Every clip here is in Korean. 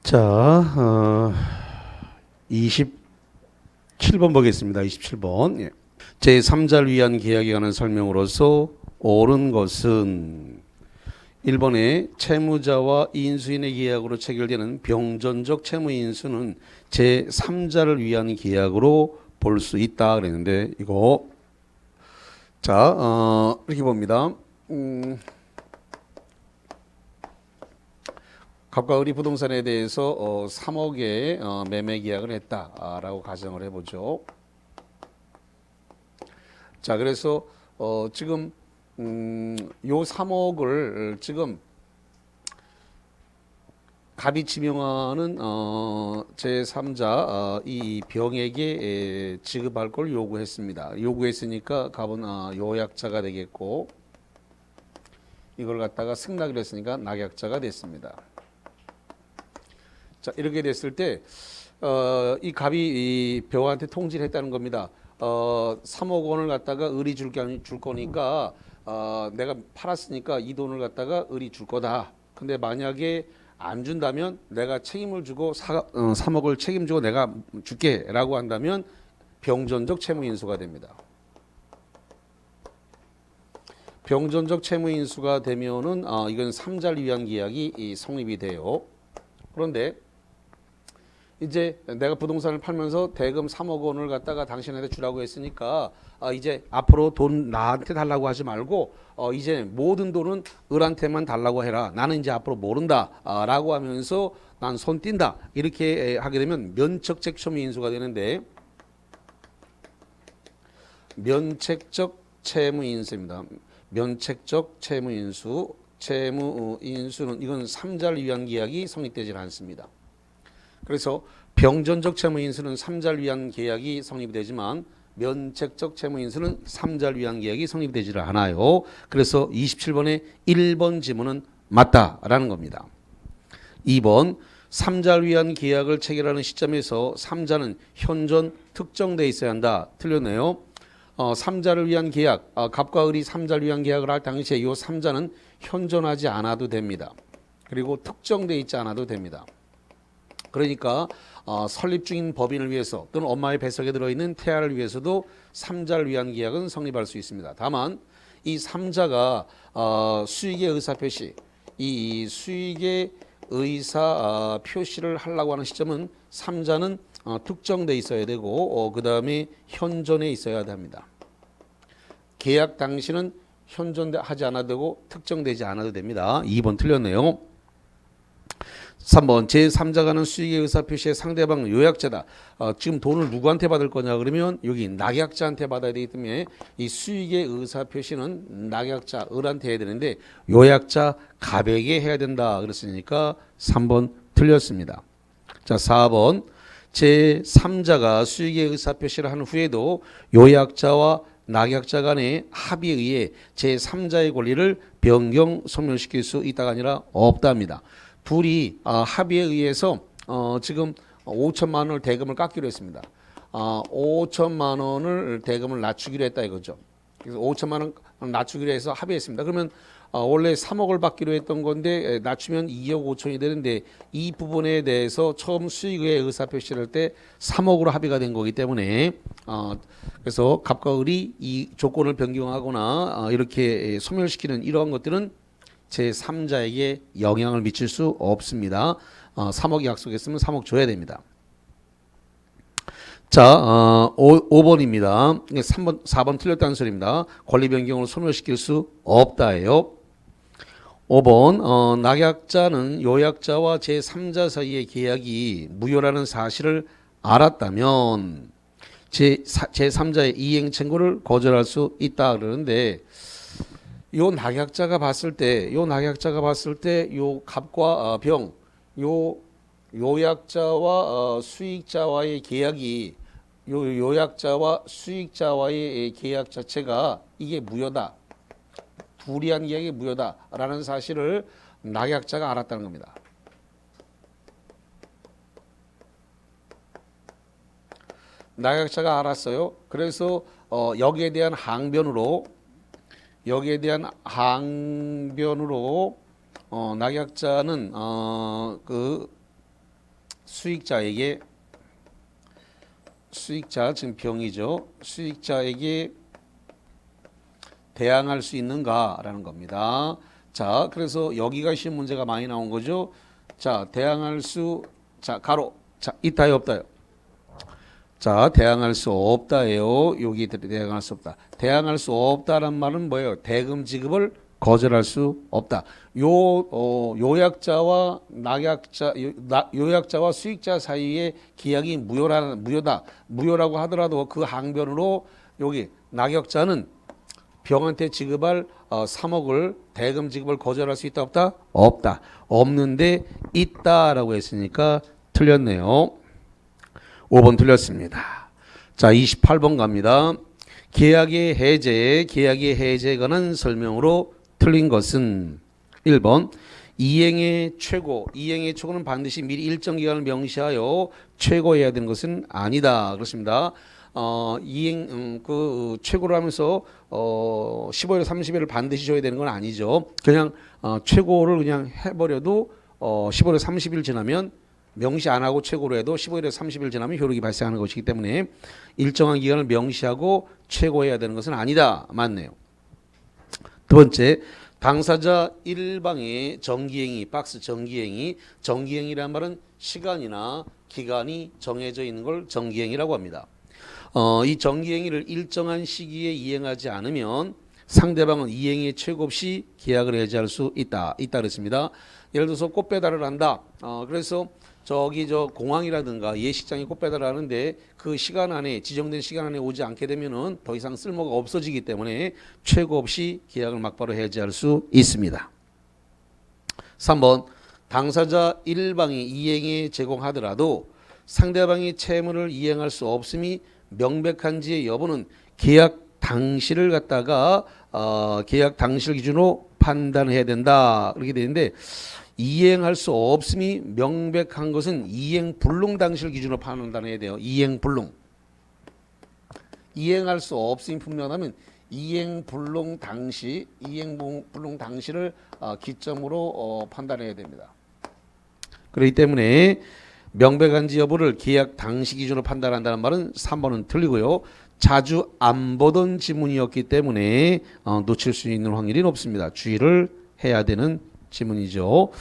자, 27번 보겠습니다. 27번. 예. 제3자를 위한 계약에 관한 설명으로서 옳은 것은 1번에 채무자와 인수인의 계약으로 체결되는 병전적 채무인수는 제3자를 위한 계약으로 볼 수 있다 그랬는데 이거 자, 이렇게 봅니다. 갑과 을이 부동산에 대해서 3억의 매매 계약을 했다라고 가정을 해보죠. 자, 그래서 지금 요 3억을 지금 갑이 지명하는 제3자 이 병에게 지급할 걸 요구했습니다. 요구했으니까 갑은 요약자가 되겠고 이걸 갖다가 승낙을 했으니까 낙약자가 됐습니다. 자, 이렇게 됐을 때, 이 갑이 이 병한테 통지를 했다는 겁니다. 3억 원을 갖다가 을이 줄 거니까, 내가 팔았으니까 이 돈을 갖다가 을이 줄 거다. 근데 만약에 안 준다면 내가 책임을 주고 3억을 책임지고 내가 줄게 라고 한다면 병전적 채무인수가 됩니다. 병전적 채무인수가 되면은, 이건 3자를 위한 계약이 성립이 돼요. 그런데 이제 내가 부동산을 팔면서 대금 3억 원을 갖다가 당신한테 주라고 했으니까 이제 앞으로 돈 나한테 달라고 하지 말고 이제 모든 돈은 을한테만 달라고 해라. 나는 이제 앞으로 모른다 라고 하면서 난 손 띈다. 이렇게 하게 되면 면책적 채무인수가 되는데 면책적 채무인수입니다. 면책적 채무인수. 채무인수는 이건 3자를 위한 계약이 성립되지 않습니다. 그래서 병전적 채무인수는 3자를 위한 계약이 성립이 되지만 면책적 채무인수는 3자를 위한 계약이 성립되지 않아요. 그래서 27번의 1번 지문은 맞다라는 겁니다. 2번 3자를 위한 계약을 체결하는 시점에서 3자는 현존 특정돼 있어야 한다. 틀렸네요. 3자를 위한 계약, 갑과 을이 3자를 위한 계약을 할 당시에 이 3자는 현존하지 않아도 됩니다. 그리고 특정돼 있지 않아도 됩니다. 그러니까 설립 중인 법인을 위해서 또는 엄마의 뱃속에 들어있는 태아를 위해서도 3자를 위한 계약은 성립할 수 있습니다. 다만 이 3자가 수익의 의사표시, 이 수익의 의사 표시를 하려고 하는 시점은 3자는 특정돼 있어야 되고 그 다음에 현존해 있어야 합니다. 계약 당시는 현존하지 않아도 되고 특정되지 않아도 됩니다. 2번 틀렸네요. 3번 제3자가는 수익의 의사표시의 상대방 요약자다. 지금 돈을 누구한테 받을 거냐 그러면 여기 낙약자한테 받아야 되기 때문에 이 수익의 의사표시는 낙약자 을한테 해야 되는데 요약자 갑에게 해야 된다 그랬으니까 3번 틀렸습니다. 자 4번 제3자가 수익의 의사표시를 한 후에도 요약자와 낙약자 간의 합의에 의해 제3자의 권리를 변경 소멸시킬 수 있다가 아니라 없답니다. 둘이 합의에 의해서 지금 5천만 원을 대금을 깎기로 했습니다. 5천만 원을 대금을 낮추기로 했다 이거죠. 그래서 5천만 원 낮추기로 해서 합의했습니다. 그러면 원래 3억을 받기로 했던 건데 낮추면 2억 5천이 되는데 이 부분에 대해서 처음 수익의 의사표시를 할 때 3억으로 합의가 된 거기 때문에 그래서 갑과 을이 이 조건을 변경하거나 이렇게 소멸시키는 이러한 것들은 제3자에게 영향을 미칠 수 없습니다. 3억 약속했으면 3억 줘야 됩니다. 자, 5번입니다. 3번, 4번 틀렸다는 소리입니다. 권리 변경을 소멸시킬 수 없다예요. 5번, 낙약자는 요약자와 제3자 사이의 계약이 무효라는 사실을 알았다면 제3자의 이행 청구를 거절할 수 있다 그러는데 요 낙약자가 봤을 때 요 갑과 병, 요약자와 수익자와의 계약이 요약자와 수익자와의 계약 자체가 이게 무효다. 둘이 한 계약이 무효다라는 사실을 낙약자가 알았다는 겁니다. 낙약자가 알았어요. 그래서 여기에 대한 항변으로 낙약자는 수익자 지금 병이죠. 수익자에게 대항할 수 있는가라는 겁니다. 자, 그래서 여기가 시험 문제가 많이 나온 거죠. 자, 있다요, 없다요? 자, 대항할 수 없다예요. 여기 대항할 수 없다. 대항할 수 없다란 말은 뭐예요? 대금 지급을 거절할 수 없다. 요약자와 요약자와 수익자 사이의 계약이 무효다. 무효라고 하더라도 그 항변으로 여기 낙약자는 병한테 지급할 3억을 대금 지급을 거절할 수 있다 없다? 없다. 없는데 있다라고 했으니까 틀렸네요. 5번 틀렸습니다. 자, 28번 갑니다. 계약의 해제에 관한 설명으로 틀린 것은 1번 이행의 최고는 반드시 미리 일정 기간을 명시하여 최고해야 되는 것은 아니다. 그렇습니다. 최고를 하면서 15일, 30일을 반드시 줘야 되는 건 아니죠. 그냥 최고를 그냥 해버려도 15일, 30일 지나면 명시 안 하고 최고로 해도 15일에서 30일 지나면 효력이 발생하는 것이기 때문에 일정한 기간을 명시하고 최고해야 되는 것은 아니다. 맞네요. 두 번째, 당사자 일방의 정기행이라는 말은 시간이나 기간이 정해져 있는 걸 정기행이라고 합니다. 이 정기행위를 일정한 시기에 이행하지 않으면 상대방은 이행의 최고 없이 계약을 해지할 수 있다 그랬습니다. 예를 들어서 꽃 배달을 한다. 그래서 공항이라든가 예식장에 꽃 배달을 하는데 그 시간 안에 지정된 시간 안에 오지 않게 되면은 더 이상 쓸모가 없어지기 때문에 최고 없이 계약을 막바로 해지할 수 있습니다. 3번 당사자 일방이 이행에 제공하더라도 상대방이 채무를 이행할 수 없음이 명백한지의 여부는 계약 당시를 기준으로 판단해야 된다. 그렇게 되는데 이행할 수 없음이 명백한 것은 이행 불능 당시를 기준으로 판단해야 돼요. 이행 불능. 이행할 수 없음이 분명하면 이행 불능 당시를 기점으로 판단해야 됩니다. 그렇기 때문에 명백한지 여부를 계약 당시 기준으로 판단한다는 말은 3번은 틀리고요. 자주 안 보던 지문이었기 때문에 놓칠 수 있는 확률이 높습니다. 주의를 해야 되는 지문이죠.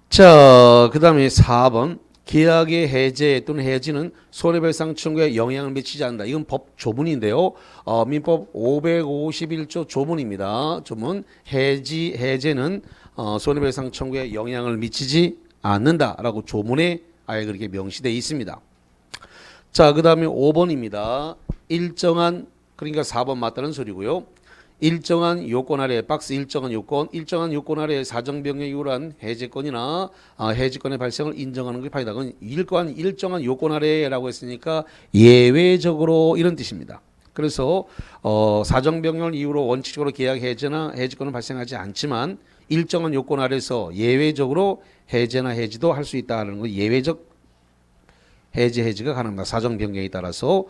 자, 그 다음에 4번 계약의 해제 또는 해지는 손해배상 청구에 영향을 미치지 않는다. 이건 법 조문인데요. 민법 551조 조문입니다. 조문 해제는 손해배상 청구에 영향을 미치지 않는다라고 조문에 아예 그렇게 명시되어 있습니다. 자, 그 다음에 5번입니다. 그러니까 4번 맞다는 소리고요. 일정한 요건 아래 일정한 요건 아래 사정변경 이후로 한 해제권이나 해지권의 발생을 인정하는 게 파이다. 그건 일정한 요건 아래라고 했으니까 예외적으로 이런 뜻입니다. 그래서 사정변경을 이유로 원칙적으로 계약 해제나 해지권은 발생하지 않지만 일정한 요건 아래서 예외적으로 해제나 해지도 할 수 있다는 거 예외적 해지가 가능합니다. 사정 변경에 따라서.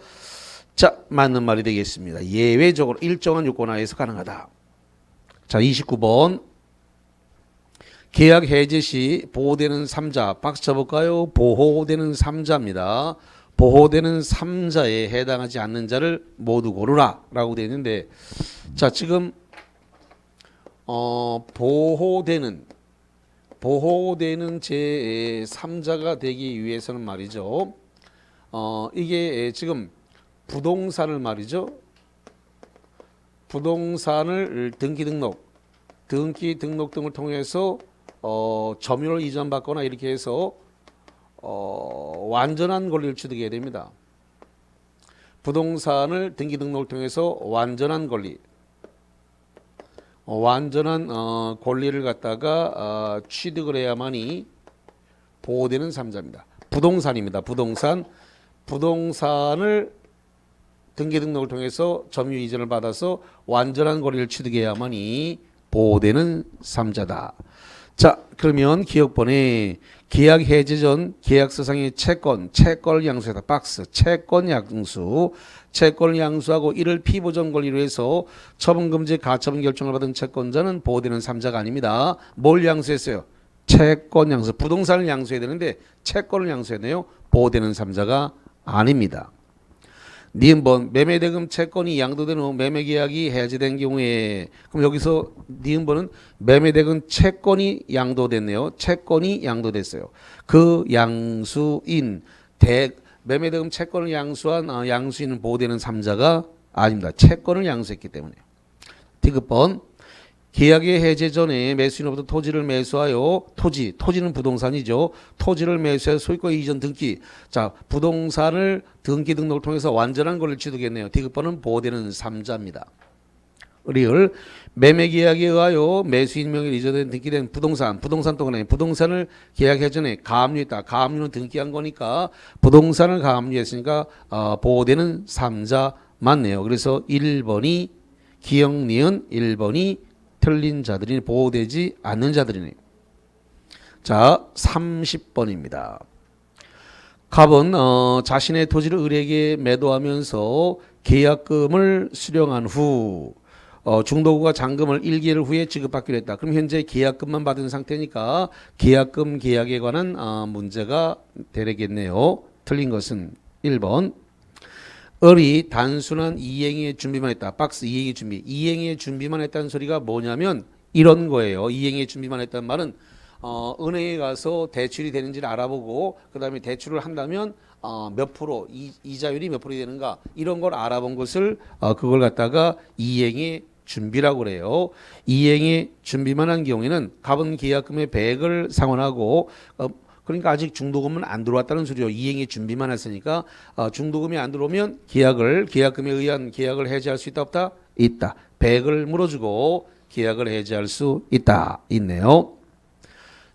자, 맞는 말이 되겠습니다. 예외적으로 일정한 요건 하에서 가능하다. 자, 29번 계약 해제 시 보호되는 3자 박스 쳐볼까요? 보호되는 3자입니다. 보호되는 3자에 해당하지 않는 자를 모두 고르라 라고 되어 있는데 자, 지금 보호되는 제 3자가 되기 위해서는 말이죠. 이게 지금 부동산을 말이죠. 부동산을 등기 등록 등을 통해서 점유를 이전받거나 이렇게 해서 완전한 권리를 취득해야 됩니다. 부동산을 등기 등록을 통해서 완전한 권리를 갖다가 취득을 해야만이 보호되는 3자입니다. 부동산입니다. 부동산을 등기 등록을 통해서 점유 이전을 받아서 완전한 권리를 취득해야만이 보호되는 3자다. 자, 그러면 기억번에 계약 해제 전 계약서상의 채권을 양수에다 박스 채권을 양수하고 이를 피보전 권리로 해서 처분금지 가처분 결정을 받은 채권자는 보호되는 3자가 아닙니다. 뭘 양수했어요? 채권 양수, 부동산을 양수해야 되는데 채권을 양수해야 돼요. 보호되는 3자가 아닙니다. 니은번 매매대금 채권이 양도된 후 매매계약이 해지된 경우에, 그럼 여기서 니은번은 매매대금 채권이 양도됐네요. 채권이 양도됐어요. 그 양수인 매매대금 채권을 양수한 양수인은 보호되는 3자가 아닙니다. 채권을 양수했기 때문에. 디귿번 계약의 해제 전에 매수인으로부터 토지를 매수하여 토지는 부동산이죠. 토지를 매수해서 소유권 이전 등기. 자, 부동산을 등기 등록을 통해서 완전한 권리를 취득했네요. 디귿번은 보호되는 3자입니다. 리을 매매 계약에 의하여 매수인 명의로 이전된 등기된 부동산 동안에 부동산을 계약 해전에 가압류했다. 가압류는 등기한 거니까 부동산을 가압류했으니까 보호되는 3자 맞네요. 그래서 1번이 기역 니은 1번이 틀린 자들이 보호되지 않는 자들이네요. 자, 30번입니다. 갑은 자신의 토지를 을에게 매도하면서 계약금을 수령한 후 중도구가 잔금을 1개월 후에 지급받기로 했다. 그럼 현재 계약금만 받은 상태니까 계약금 계약에 관한 문제가 되겠네요. 틀린 것은 1번. 을이 단순한 이행의 준비만 했다. 박스 이행의 준비. 이행의 준비만 했다는 소리가 뭐냐면 이런 거예요. 이행의 준비만 했다는 말은 은행에 가서 대출이 되는지를 알아보고 그 다음에 대출을 한다면 몇 프로 이자율이 몇 프로 되는가 이런 걸 알아본 것을 그걸 갖다가 이행의 준비라고 그래요. 이행의 준비만 한 경우에는 갑은 계약금의 100을 상환하고 그러니까 아직 중도금은 안 들어왔다는 소리요. 이행의 준비만 했으니까 중도금이 안 들어오면 계약금에 의한 계약을 해지할 수 있다 없다? 있다. 100을 물어주고 계약을 해지할 수 있다. 있네요.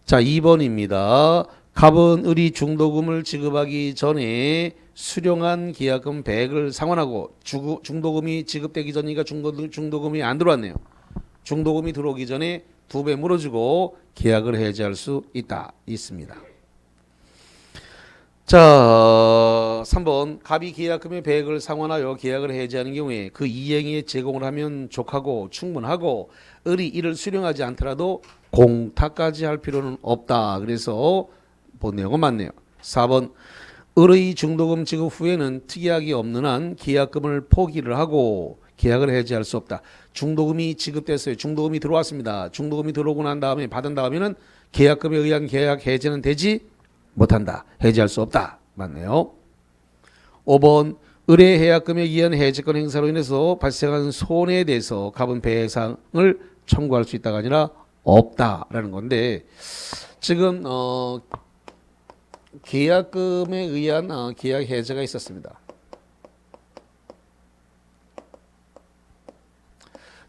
자, 2번입니다. 갑은 을이 중도금을 지급하기 전에 수령한 계약금 100을 상환하고 중도금이 지급되기 전이니까 중도금이 안 들어왔네요. 중도금이 들어오기 전에 2배 물어주고 계약을 해지할 수 있다. 있습니다. 자, 3번 갑이 계약금의 100을 상환하여 계약을 해지하는 경우에 그 이행에 제공을 하면 족하고 충분하고 을이 이를 수령하지 않더라도 공탁까지 할 필요는 없다. 그래서 본 내용은 맞네요. 4번 을의 중도금 지급 후에는 특이하게 없는 한 계약금을 포기를 하고 계약을 해지할 수 없다. 중도금이 지급됐어요. 중도금이 들어왔습니다. 중도금이 들어오고 난 다음에 받은 다음에는 계약금에 의한 계약 해지는 되지 못한다. 해지할 수 없다. 맞네요. 5번 을의 계약금에 의한 해지권 행사로 인해서 발생한 손해에 대해서 갑은 배상을 청구할 수 있다가 아니라 없다라는 건데 지금 계약금에 의한 계약 해지가 있었습니다.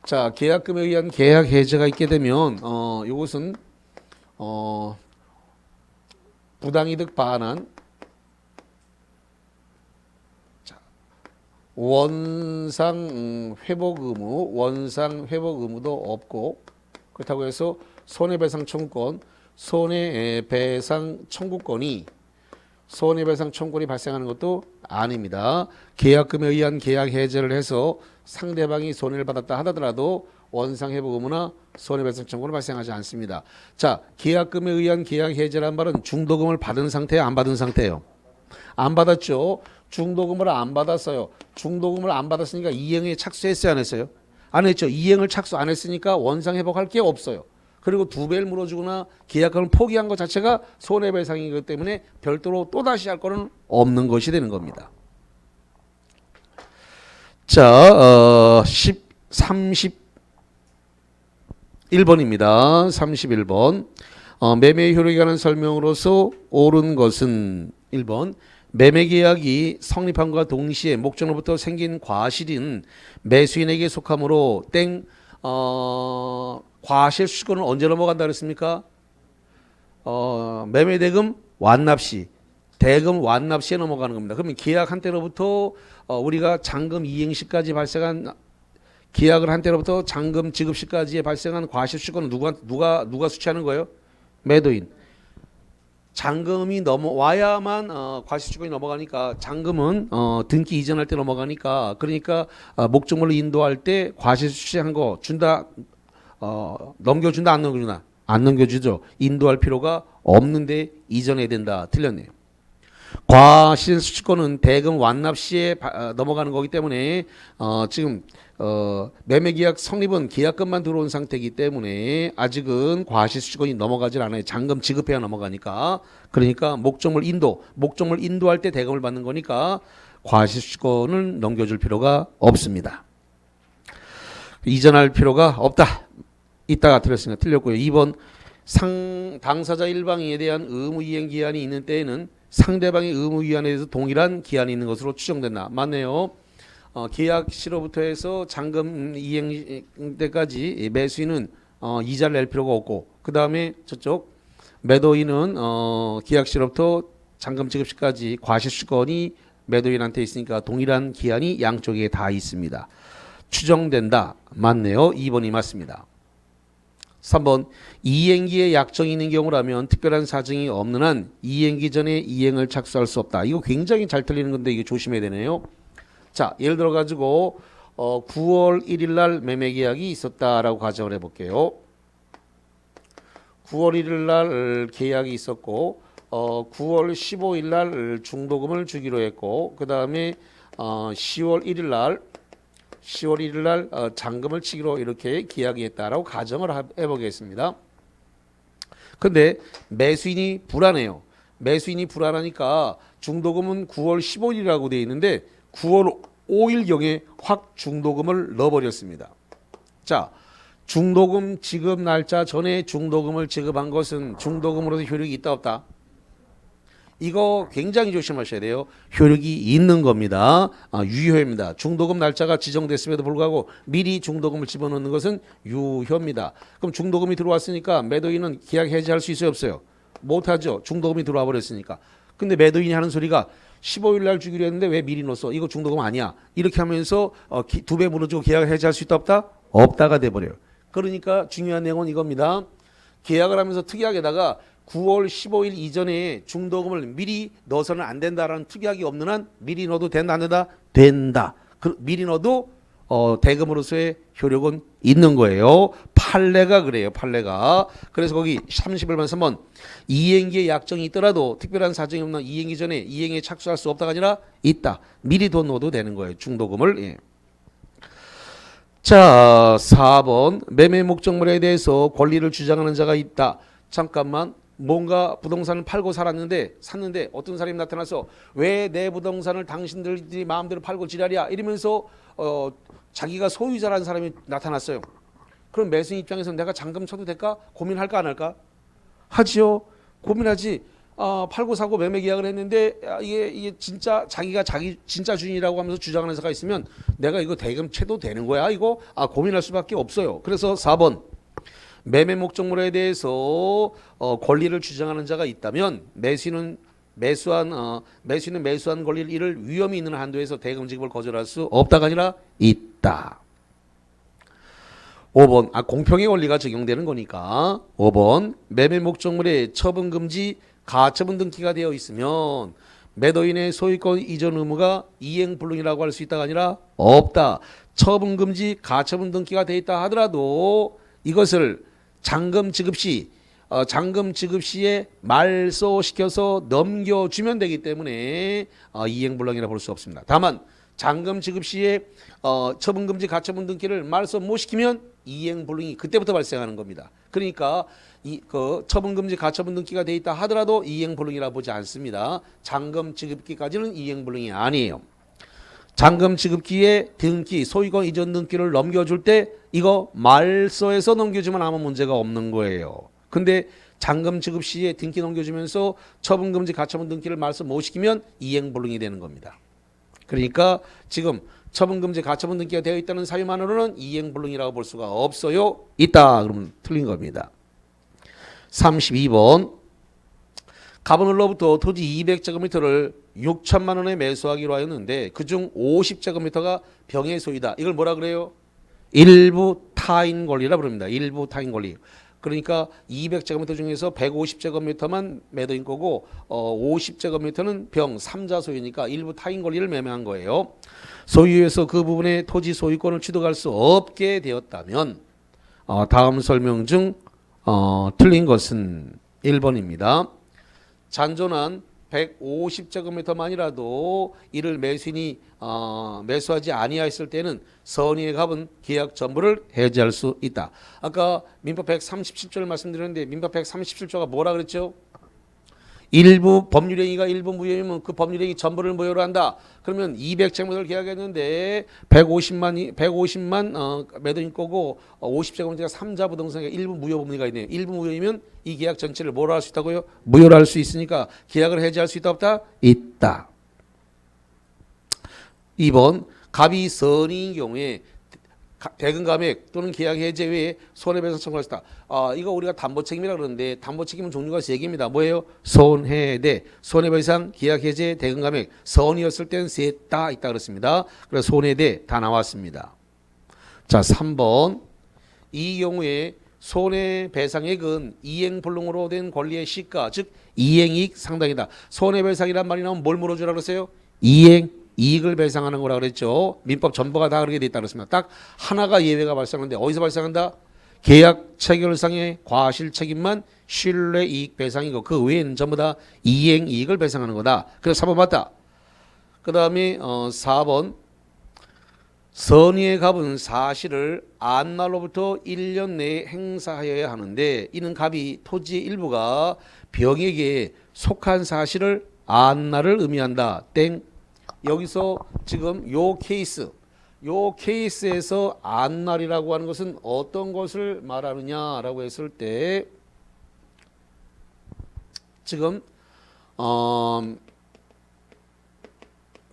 자, 계약금에 의한 계약 해지가 있게 되면 이것은 부당이득 반환, 원상 회복 의무도 없고 그렇다고 해서 손해배상 청구권, 손해배상 청구권이 발생하는 것도 아닙니다. 계약금에 의한 계약 해제를 해서 상대방이 손해를 받았다 하더라도 원상회복 의무나 손해배상 청구는 발생하지 않습니다. 자, 계약금에 의한 계약 해제란 말은 중도금을 받은 상태예요, 안 받은 상태예요? 안 받았죠. 중도금을 안 받았어요. 중도금을 안 받았으니까 이행에 착수했어요, 안 했어요? 안 했죠. 이행을 착수 안 했으니까 원상회복할 게 없어요. 그리고 2배를 물어주거나 계약금을 포기한 것 자체가 손해배상이기 때문에 별도로 또다시 할 거는 없는 것이 되는 겁니다. 자, 31번입니다. 31번. 매매 효력에 관한 설명으로서 옳은 것은 1번. 매매계약이 성립함과 동시에 목적으로부터 생긴 과실인 매수인에게 속하므로 과실 수익권은 언제 넘어간다 그랬습니까? 매매대금 완납시, 대금 완납시에 넘어가는 겁니다. 그러면 계약한 때로부터 우리가 잔금 이행시까지 발생한 계약을 한 때로부터 잔금 지급 시까지에 발생한 과실 수익권은 누가 수취하는 거예요? 매도인. 잔금이 넘어와야만 과실 수익권이 넘어가니까 잔금은 등기 이전할 때 넘어가니까 그러니까 목적물로 인도할 때 과실 수취한 거 준다 넘겨준다 안 넘겨주나? 안 넘겨주죠. 인도할 필요가 없는데 이전해야 된다. 틀렸네요. 과실수취권은 대금 완납 시에 넘어가는 거기 때문에 지금 매매계약 성립은 계약금만 들어온 상태이기 때문에 아직은 과실수취권이 넘어가질 않아요. 잔금 지급해야 넘어가니까. 그러니까 목적물 인도할 때 대금을 받는 거니까 과실수취권을 넘겨줄 필요가 없습니다. 이전할 필요가 없다. 이따가 틀렸으니까 틀렸고요. 2번 당사자 일방에 대한 의무이행 기한이 있는 때에는 상대방의 의무위반에 대해서 동일한 기한이 있는 것으로 추정된다. 맞네요. 계약 시로부터 해서 잔금 이행 때까지 매수인은 이자를 낼 필요가 없고 그 다음에 저쪽 매도인은 계약 시로부터 잔금 지급 시까지 과실수권이 매도인한테 있으니까 동일한 기한이 양쪽에 다 있습니다. 추정된다. 맞네요. 2번이 맞습니다. 3번 이행기에 약정이 있는 경우라면 특별한 사정이 없는 한 이행기 전에 이행을 착수할 수 없다. 이거 굉장히 잘 틀리는 건데 이게 조심해야 되네요. 자, 예를 들어 가지고 9월 1일 날 매매 계약이 있었다라고 가정을 해볼게요. 9월 1일 날 계약이 있었고 9월 15일 날 중도금을 주기로 했고 그 다음에 10월 1일 날 잔금을 치기로 이렇게 계약했다라고 가정을 해보겠습니다. 근데 매수인이 불안해요. 매수인이 불안하니까 중도금은 9월 15일이라고 되어 있는데 9월 5일경에 확 중도금을 넣어버렸습니다. 자, 중도금 지급 날짜 전에 중도금을 지급한 것은 중도금으로서 효력이 있다 없다? 이거 굉장히 조심하셔야 돼요. 효력이 있는 겁니다. 유효입니다. 중도금 날짜가 지정됐음에도 불구하고 미리 중도금을 집어넣는 것은 유효입니다. 그럼 중도금이 들어왔으니까 매도인은 계약 해지할 수 있어요 없어요? 못하죠. 중도금이 들어와 버렸으니까. 근데 매도인이 하는 소리가 15일 날 주기로 했는데 왜 미리 넣었어? 이거 중도금 아니야. 이렇게 하면서 2배 무너지고 계약을 해지할 수 있다 없다? 없다가 돼버려요. 그러니까 중요한 내용은 이겁니다. 계약을 하면서 특이하게다가 9월 15일 이전에 중도금을 미리 넣어서는 안 된다라는 특약이 없는 한 미리 넣어도 된다 안 된다? 된다. 미리 넣어도 대금으로서의 효력은 있는 거예요. 판례가 그래요. 판례가. 그래서 거기 31번 3번 이행기에 약정이 있더라도 특별한 사정이 없는 이행기 전에 이행에 착수할 수 없다가 아니라 있다. 미리 돈 넣어도 되는 거예요. 중도금을. 예. 자, 4번 매매 목적물에 대해서 권리를 주장하는 자가 있다. 잠깐만. 뭔가 부동산을 팔고 샀는데 어떤 사람이 나타나서 왜 내 부동산을 당신들이 마음대로 팔고 지랄이야 이러면서 자기가 소유자라는 사람이 나타났어요. 그럼 매수인 입장에서는 내가 잔금 쳐도 될까? 고민할까 안 할까? 하지요. 고민하지. 팔고 사고 매매 계약을 했는데 이게 진짜 자기가 진짜 주인이라고 하면서 주장하는 자가 있으면 내가 이거 대금 채도 되는 거야 이거? 고민할 수밖에 없어요. 그래서 4번 매매 목적물에 대해서 권리를 주장하는 자가 있다면 매수인은 매수한 권리를 이를 위험이 있는 한도에서 대금 지급을 거절할 수 없다가 아니라 있다. 5번 공평의 원리가 적용되는 거니까 5번 매매 목적물에 처분 금지 가처분 등기가 되어 있으면 매도인의 소유권 이전 의무가 이행 불능이라고 할 수 있다가 아니라 없다. 처분 금지 가처분 등기가 되어 있다 하더라도 이것을 잔금 지급 시에 말소시켜서 넘겨주면 되기 때문에 이행불능이라 볼 수 없습니다. 다만 잔금 지급 시에 처분금지 가처분 등기를 말소 못 시키면 이행불능이 그때부터 발생하는 겁니다. 그러니까 처분금지 가처분 등기가 돼 있다 하더라도 이행불능이라 보지 않습니다. 잔금 지급기까지는 이행불능이 아니에요. 잔금 지급기에 등기, 소유권 이전 등기를 넘겨줄 때 이거 말소에서 넘겨주면 아무 문제가 없는 거예요. 근데 잔금 지급 시에 등기 넘겨주면서 처분금지 가처분 등기를 말소 못 시키면 이행불능이 되는 겁니다. 그러니까 지금 처분금지 가처분 등기가 되어 있다는 사유만으로는 이행불능이라고 볼 수가 없어요. 있다 그러면 틀린 겁니다. 32번 가버늘로부터 토지 200제곱미터를 6천만 원에 매수하기로 하였는데 그중 50제곱미터가 병의 소유다. 이걸 뭐라 그래요? 일부 타인 권리라 부릅니다. 일부 타인 권리. 그러니까 200제곱미터 중에서 150제곱미터만 매도인 거고 50제곱미터는 병 3자 소유니까 일부 타인 권리를 매매한 거예요. 소유에서 그 부분의 토지 소유권을 취득할 수 없게 되었다면 다음 설명 중 틀린 것은 1번입니다. 잔존한 150제곱미터만이라도 이를 매수인이 매수하지 아니하였을 때는 선의의 값은 계약 전부를 해지할 수 있다. 아까 민법 137조를 말씀드렸는데 민법 137조가 뭐라 그랬죠? 일부 법률행위가 일부 무효이면 그 법률행위 전부를 무효로 한다. 그러면 200제곱미터를 계약했는데 150만 매도인 거고 50제곱미터가 3자 부동산에 일부 무효 법리가 있네요. 일부 무효이면 이 계약 전체를 뭐로 할 수 있다고요? 무효로 할 수 있으니까 계약을 해지할 수 있다 없다? 있다. 2번 갑이 선의인 경우에 대금 감액 또는 계약 해제 외에 손해배상 청구할 수 있다. 이거 우리가 담보책임이라 그러는데 담보책임은 종류가 3개입니다. 뭐예요? 손해대, 손해배상, 계약 해제, 대금 감액. 선이었을 때는 셋 다 있다 그렇습니다. 그래서 손해대 다 나왔습니다. 자, 3번 이 경우에 손해배상액은 이행불능으로 된 권리의 시가, 즉 이행이익 상당이다. 손해배상이란 말이 나오면 뭘 물어주라 그랬어요? 이익을 배상하는 거라 그랬죠. 민법 전부가 다 그렇게 돼 있다 그랬습니다. 딱 하나가 예외가 발생하는데 어디서 발생한다? 계약 체결상의 과실 책임만 신뢰이익 배상이고 그 외에는 전부 다 이행이익을 배상하는 거다. 그래서 4번 맞다. 그 다음에 4번 선의의 값은 사실을 안날로부터 1년 내에 행사하여야 하는데 이는 갑이 토지의 일부가 병에게 속한 사실을 안날을 의미한다. 땡. 여기서 지금 요 케이스에서 안날이라고 하는 것은 어떤 것을 말하느냐라고 했을 때 지금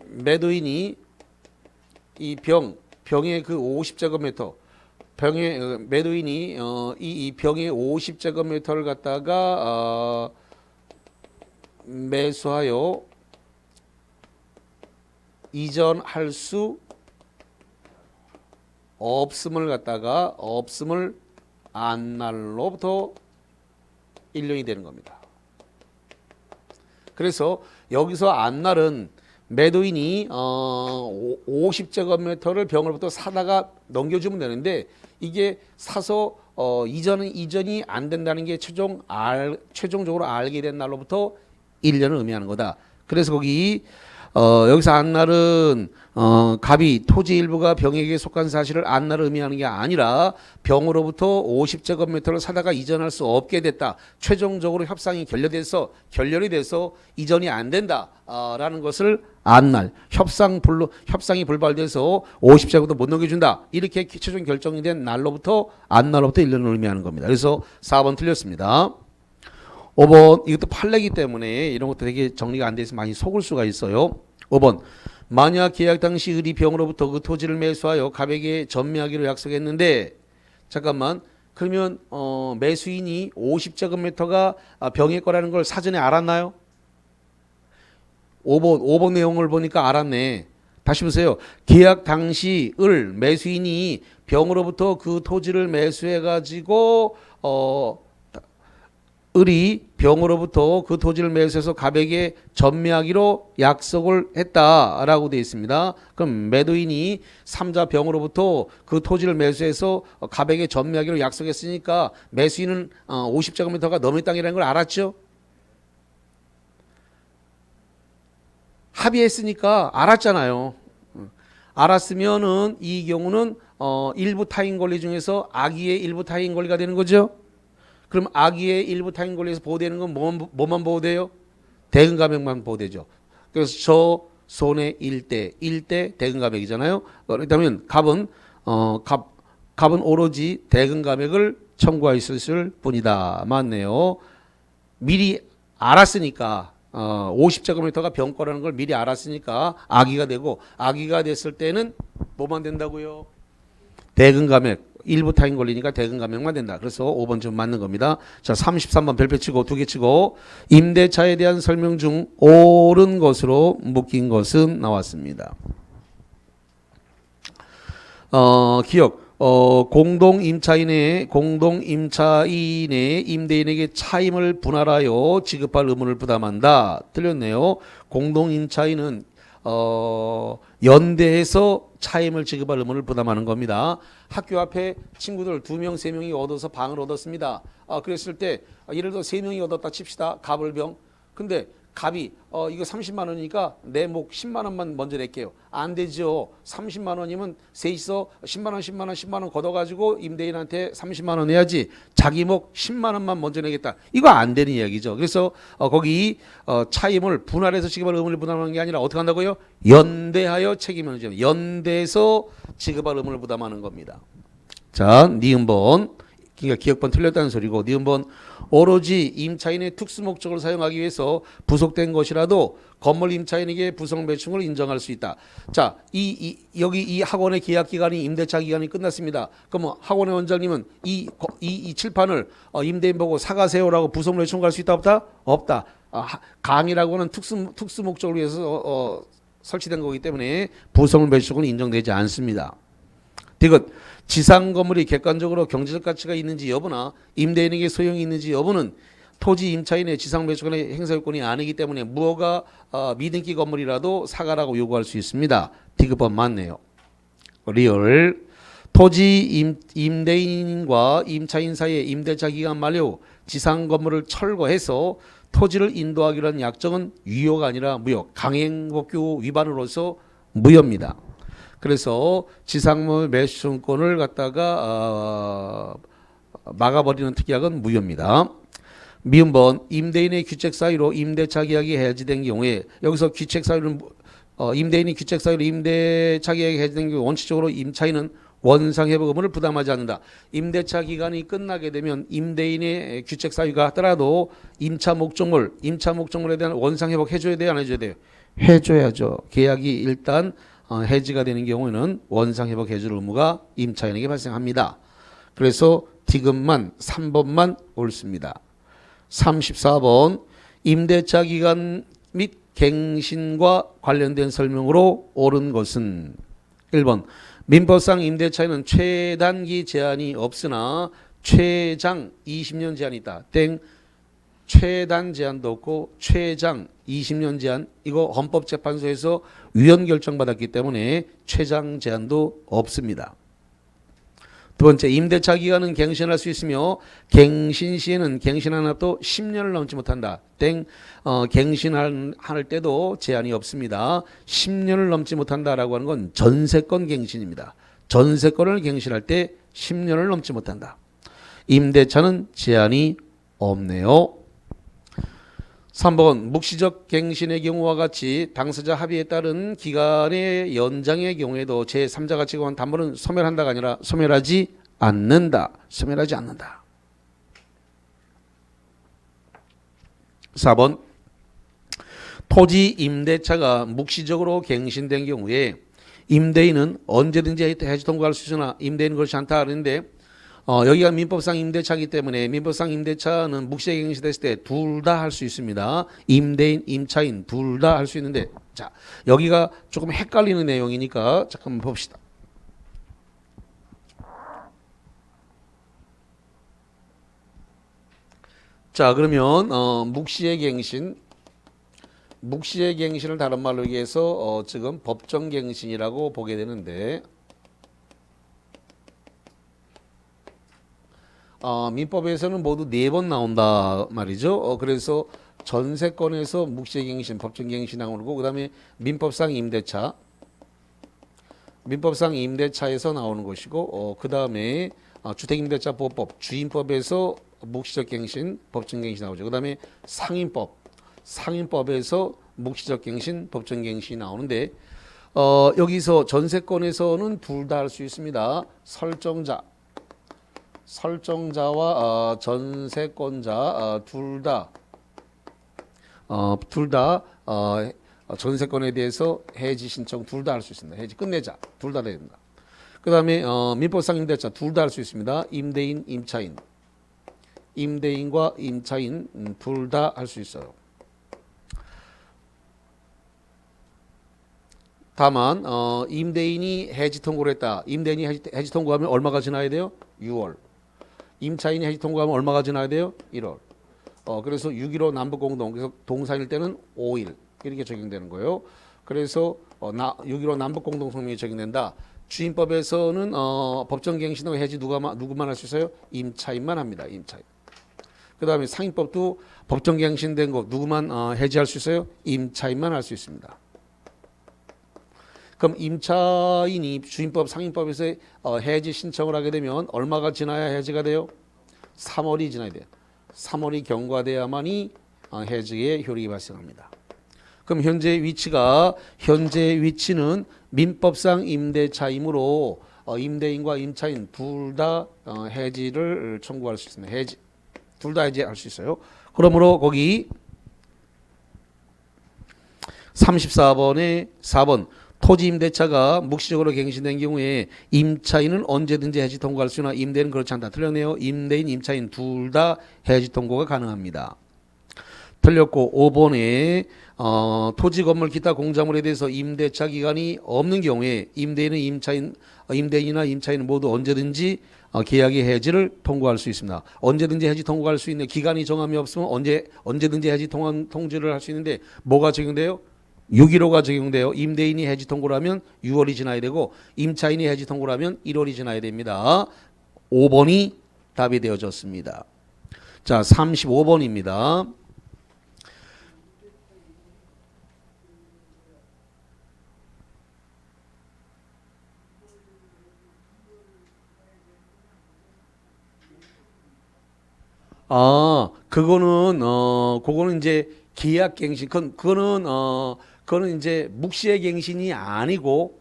매도인이 이 병의 그 50제곱미터 매도인이 이 병의 50제곱미터를 갖다가 매수하여 이전할 수 없음을 안날로부터 1년이 되는 겁니다. 그래서 여기서 안날은 매도인이 50제곱미터를 병으로부터 사다가 넘겨주면 되는데 이게 사서 이전이 안 된다는 게 최종적으로 알게 된 날로부터 1년을 의미하는 거다. 그래서 거기 여기서 안날은 갑이 토지 일부가 병에게 속한 사실을 안날을 의미하는 게 아니라 병으로부터 50제곱미터를 사다가 이전할 수 없게 됐다. 최종적으로 협상이 결렬이 돼서 이전이 안 된다. 라는 것을 안날, 협상이 불발돼서 50제곱미터 못 넘겨준다. 이렇게 최종 결정이 된 날로부터 안날로부터 1년을 의미하는 겁니다. 그래서 4번 틀렸습니다. 5번 이것도 판례이기 때문에 이런 것도 되게 정리가 안 돼서 많이 속을 수가 있어요. 5번 만약 계약 당시 을이 병으로부터 그 토지를 매수하여 갑에게 전매하기로 약속했는데 잠깐만 그러면 매수인이 50제곱미터가 병의 거라는 걸 사전에 알았나요? 5번 내용을 보니까 알았네. 다시 보세요. 계약 당시 을 매수인이 병으로부터 그 토지를 매수해 가지고 을이 병으로부터 그 토지를 매수해서 갑에게 전매하기로 약속을 했다라고 되어 있습니다. 그럼 매도인이 3자 병으로부터 그 토지를 매수해서 갑에게 전매하기로 약속했으니까 매수인은 50제곱미터가 넘는 땅이라는 걸 알았죠? 합의했으니까 알았잖아요. 알았으면은 이 경우는 일부 타인 권리 중에서 악의의 일부 타인 권리가 되는 거죠. 그럼 악의의 일부 타인 권리에서 보호되는 건 뭐만 보호돼요? 대금 감액만 보호되죠. 그래서 저 손해 1대 대금 감액이잖아요. 그렇다면 갑은 오로지 대금 감액을 청구할 수 있을 뿐이다. 맞네요. 미리 알았으니까 50제곱미터가 병거라는 걸 미리 알았으니까 악의가 되고 악의가 됐을 때는 뭐만 된다고요? 대금 감액. 일부 타인 권리니까 대금 감액만 된다. 그래서 5번 좀 맞는 겁니다. 자, 33번 별표 치고 2개 치고 임대차에 대한 설명 중 옳은 것으로 묶인 것은 나왔습니다. 기억. 공동임차인의 임대인에게 차임을 분할하여 지급할 의무를 부담한다. 틀렸네요. 공동임차인은 연대해서 차임을 지급할 의무를 부담하는 겁니다. 학교 앞에 친구들 2명, 3명이 얻어서 방을 얻었습니다. 그랬을 때 예를 들어 3명이 얻었다 칩시다. 갑을병. 근데 갑이 이거 30만 원이니까 내 목 10만 원만 먼저 낼게요. 안 되죠. 30만 원이면 셋이서 10만 원, 10만 원, 10만 원 걷어가지고 임대인한테 30만 원 내야지. 자기 목 10만 원만 먼저 내겠다. 이거 안 되는 이야기죠. 그래서 거기 차임을 분할해서 지급할 의무를 부담하는 게 아니라 어떻게 한다고요? 연대하여 책임을 져요. 연대해서 지급할 의무를 부담하는 겁니다. 자, 니은번. 그러니까 기억번 틀렸다는 소리고, 니은번 오로지 임차인의 특수 목적을 사용하기 위해서 부속된 것이라도 건물 임차인에게 부속 매칭을 인정할 수 있다. 자, 여기 이 학원의 계약 기간이 임대차 기간이 끝났습니다. 그러면 학원의 원장님은 이 칠판을 임대인 보고 사가세요라고 부속 매칭을 할 수 있다 없다? 없다. 강의라고 하는 특수 목적을 위해서 설치된 거기 때문에 부속 매칭은 인정되지 않습니다. 디귿 지상 건물이 객관적으로 경제적 가치가 있는지 여부나 임대인에게 소용이 있는지 여부는 토지 임차인의 지상 매수권의 행사 요건이 아니기 때문에 무허가 미등기 건물이라도 사가라고 요구할 수 있습니다. 디귿번 맞네요. 리얼 토지 임대인과 임차인 사이의 임대차 기간 만료 지상 건물을 철거해서 토지를 인도하기로 한 약정은 유효가 아니라 무효, 강행법규 위반으로서 무효입니다. 그래서 지상물 매수권을 갖다가 막아버리는 특약은 무효입니다. 미음번 임대인의 규책 사유로 임대차 계약이 해지된 경우에 여기서 규책 사유는 임대인이 규책 사유로 임대차 계약이 해지된 경우 원칙적으로 임차인은 원상회복 의무를 부담하지 않는다. 임대차 기간이 끝나게 되면 임대인의 규책 사유가 하더라도 임차 목적물에 대한 원상회복 해줘야 돼요, 안 해줘야 돼요? 해줘야죠. 계약이 일단 해지가 되는 경우에는 원상회복 해줄 의무가 임차인에게 발생합니다. 그래서 디귿만 3번만 옳습니다. 34번 임대차 기간 및 갱신과 관련된 설명으로 옳은 것은 1번 민법상 임대차에는 최단기 제한이 없으나 최장 20년 제한이 있다. 땡. 최단 제한도 없고 최장 20년 제한, 이거 헌법재판소에서 위헌 결정받았기 때문에 최장 제한도 없습니다. 두 번째, 임대차 기간은 갱신할 수 있으며 갱신 시에는 갱신한 합도 10년을 넘지 못한다. 땡. 갱신할 때도 제한이 없습니다. 10년을 넘지 못한다라고 하는 건 전세권 갱신입니다. 전세권을 갱신할 때 10년을 넘지 못한다. 임대차는 제한이 없네요. 3번 묵시적 갱신의 경우와 같이 당사자 합의에 따른 기간의 연장의 경우에도 제3자 가치 관한 담보는 소멸한다가 아니라 소멸하지 않는다. 소멸하지 않는다. 4번 토지 임대차가 묵시적으로 갱신된 경우에 임대인은 언제든지 해지 통고할 수 있으나 임대인은 그렇지 않다 하는데 여기가 민법상 임대차이기 때문에 민법상 임대차는 묵시에 갱신됐을 때 둘 다 할 수 있습니다. 임대인, 임차인 둘 다 할 수 있는데, 자, 여기가 조금 헷갈리는 내용이니까 잠깐만 봅시다. 자, 그러면 묵시의 갱신을 다른 말로 얘기해서 지금 법정 갱신이라고 보게 되는데, 민법에서는 모두 4번 나온다 말이죠. 그래서 전세권에서 묵시갱신, 법정갱신 나오고, 그 다음에 민법상 임대차에서 나오는 것이고, 그 다음에 주택임대차보호법, 주임법에서 묵시적 갱신, 법정갱신 나오죠. 그 다음에 상임법에서 묵시적 갱신, 법정갱신이 나오는데, 여기서 전세권에서는 둘 다 할 수 있습니다. 설정자와 전세권자 둘 다 전세권에 대해서 해지 신청 둘 다 할 수 있습니다. 해지 끝내자 둘 다 됩니다. 그 다음에 민법상 임대차 둘 다 할 수 있습니다. 임대인, 임차인, 임대인과 임차인 둘 다 할 수 있어요. 다만 임대인이 해지 통고를 했다. 임대인이 해지 통고하면 얼마가 지나야 돼요? 6월. 임차인이 해지 통고하면 얼마가 지나야 돼요? 1월. 그래서 6.15 남북공동, 그래서 동사일 때는 5일 이렇게 적용되는 거예요. 그래서 6.15 남북공동성명이 적용된다. 주임법에서는 법정갱신하고 해지 누구만 할 수 있어요? 임차인만 합니다. 임차인. 그 다음에 상임법도 법정갱신된 거 누구만 해지할 수 있어요? 임차인만 할 수 있습니다. 그럼 임차인이 주임법, 상임법에서 해지 신청을 하게 되면 얼마가 지나야 해지가 돼요? 3월이 지나야 돼요. 3월이 경과돼야만이 해지의 효력이 발생합니다. 그럼 현재 위치는 민법상 임대차이므로 임대인과 임차인 둘 다 해지를 청구할 수 있습니다. 해지. 둘 다 해지할 수 있어요. 그러므로 거기 34번에 4번 토지 임대차가 묵시적으로 갱신된 경우에 임차인은 언제든지 해지 통고할 수 있으나 임대인은 그렇지 않다. 틀렸네요. 임대인, 임차인 둘 다 해지 통고가 가능합니다. 틀렸고 5번에 토지 건물 기타 공작물에 대해서 임대차 기간이 없는 경우에 임대인이나 임차인은 모두 언제든지 계약의 해지를 통고할 수 있습니다. 언제든지 해지 통고할 수 있는 기간이 정함이 없으면 언제든지 해지 통지를 할 수 있는데 뭐가 적용돼요? 6.15가 적용돼요. 임대인이 해지 통고를 하면 6월이 지나야 되고 임차인이 해지 통고를 하면 1월이 지나야 됩니다. 5번이 답이 되어졌습니다. 자, 35번입니다. 그거는 이제 계약갱신, 그거는 이제 묵시의 갱신이 아니고,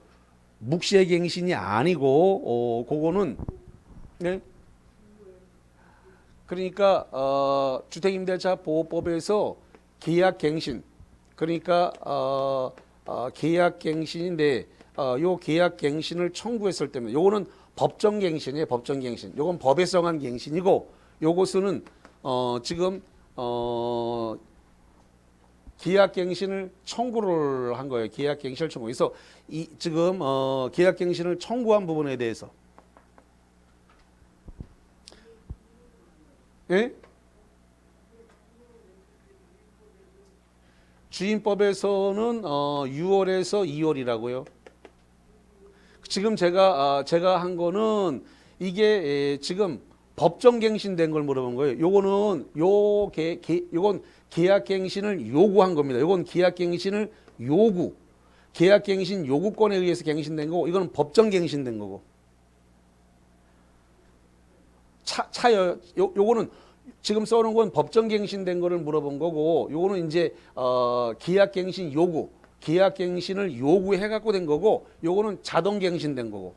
그거는, 네? 그러니까, 주택임대차 보호법에서 계약갱신, 그러니까, 계약갱신인데, 요 계약갱신을 청구했을 때면, 요거는 법정갱신이에요, 법정갱신. 요건 법에 정한 갱신이고, 요것은 지금 계약갱신을 청구를 한 거예요. 계약갱신을 청구. 그래서 지금 계약갱신을 청구한 부분에 대해서, 예? 주임법에서는 6월에서 2월이라고요. 지금 제가 한 거는 이게 지금 법정갱신된 걸 물어본 거예요. 요건 계약갱신을 요구한 겁니다. 요건 계약갱신을 계약갱신 요구권에 의해서 갱신된 거고, 이거는 법정갱신된 거고. 요거는 지금 써놓은 건 법정갱신된 거를 물어본 거고, 요거는 이제 계약갱신 계약갱신을 요구해 갖고 된 거고, 요거는 자동갱신된 거고.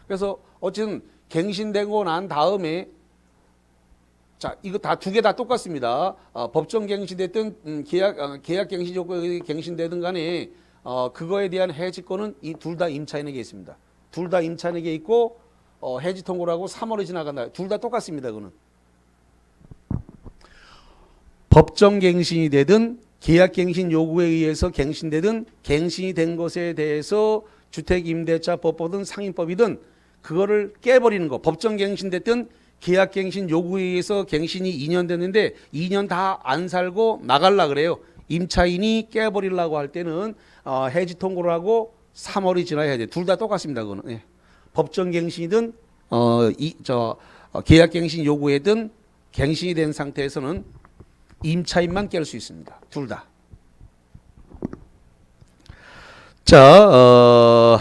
그래서 어쨌든 갱신되고 난 다음에, 자, 이거 두 개 다 똑같습니다. 법정 갱신됐든 계약 갱신 요구에 갱신되든 간에 그거에 대한 해지권은 이 둘 다 임차인에게 있습니다. 둘 다 임차인에게 있고 해지 통고를 하고 3월이 지나간다. 둘 다 똑같습니다. 그거는 법정 갱신이 되든 계약 갱신 요구에 의해서 갱신되든 갱신이 된 것에 대해서 주택임대차법이든 상임법이든 그거를 깨버리는 거. 법정 갱신됐든 계약갱신 요구에 의해서 갱신이 2년 됐는데 2년 다 안 살고 나갈라 그래요. 임차인이 깨버리려고 할 때는 해지 통고를 하고 3월이 지나야 돼. 둘 다 똑같습니다. 그거는. 예. 법정 갱신이든 계약갱신 요구에든 갱신이 된 상태에서는 임차인만 깰 수 있습니다. 둘 다. 자,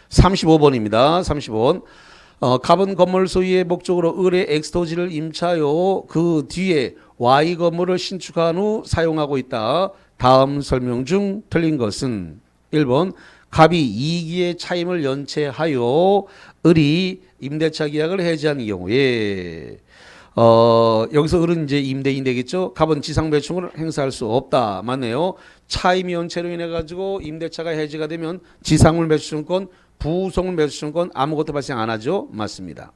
35번입니다. 35번. 갑은 건물 소유의 목적으로 을의 X토지를 임차하여 그 뒤에 Y 건물을 신축한 후 사용하고 있다. 다음 설명 중 틀린 것은 1번 갑이 이익의 차임을 연체하여 을이 임대차 계약을 해지하는 경우에 여기서 을은 이제 임대인 되겠죠. 갑은 지상 매칭을 행사할 수 없다. 맞네요. 차임 연체로 인해 가지고 임대차가 해지가 되면 지상물 매수증권 부속물 매수증권 아무것도 발생 안 하죠. 맞습니다.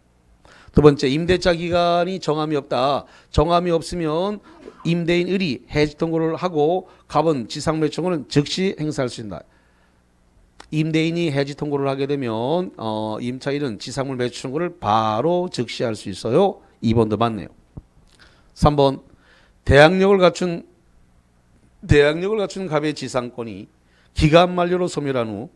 두 번째, 임대차 기간이 정함이 없다. 정함이 없으면 임대인 을이 해지 통고를 하고 갑은 지상 매수증권은 즉시 행사할 수 있다. 임대인이 해지 통고를 하게 되면 임차인은 지상물 매수증권을 바로 즉시 할 수 있어요. 2번도 맞네요. 3번, 대항력을 갖춘 대항력을 갖춘 갑의 지상권이 기간 만료로 소멸한 후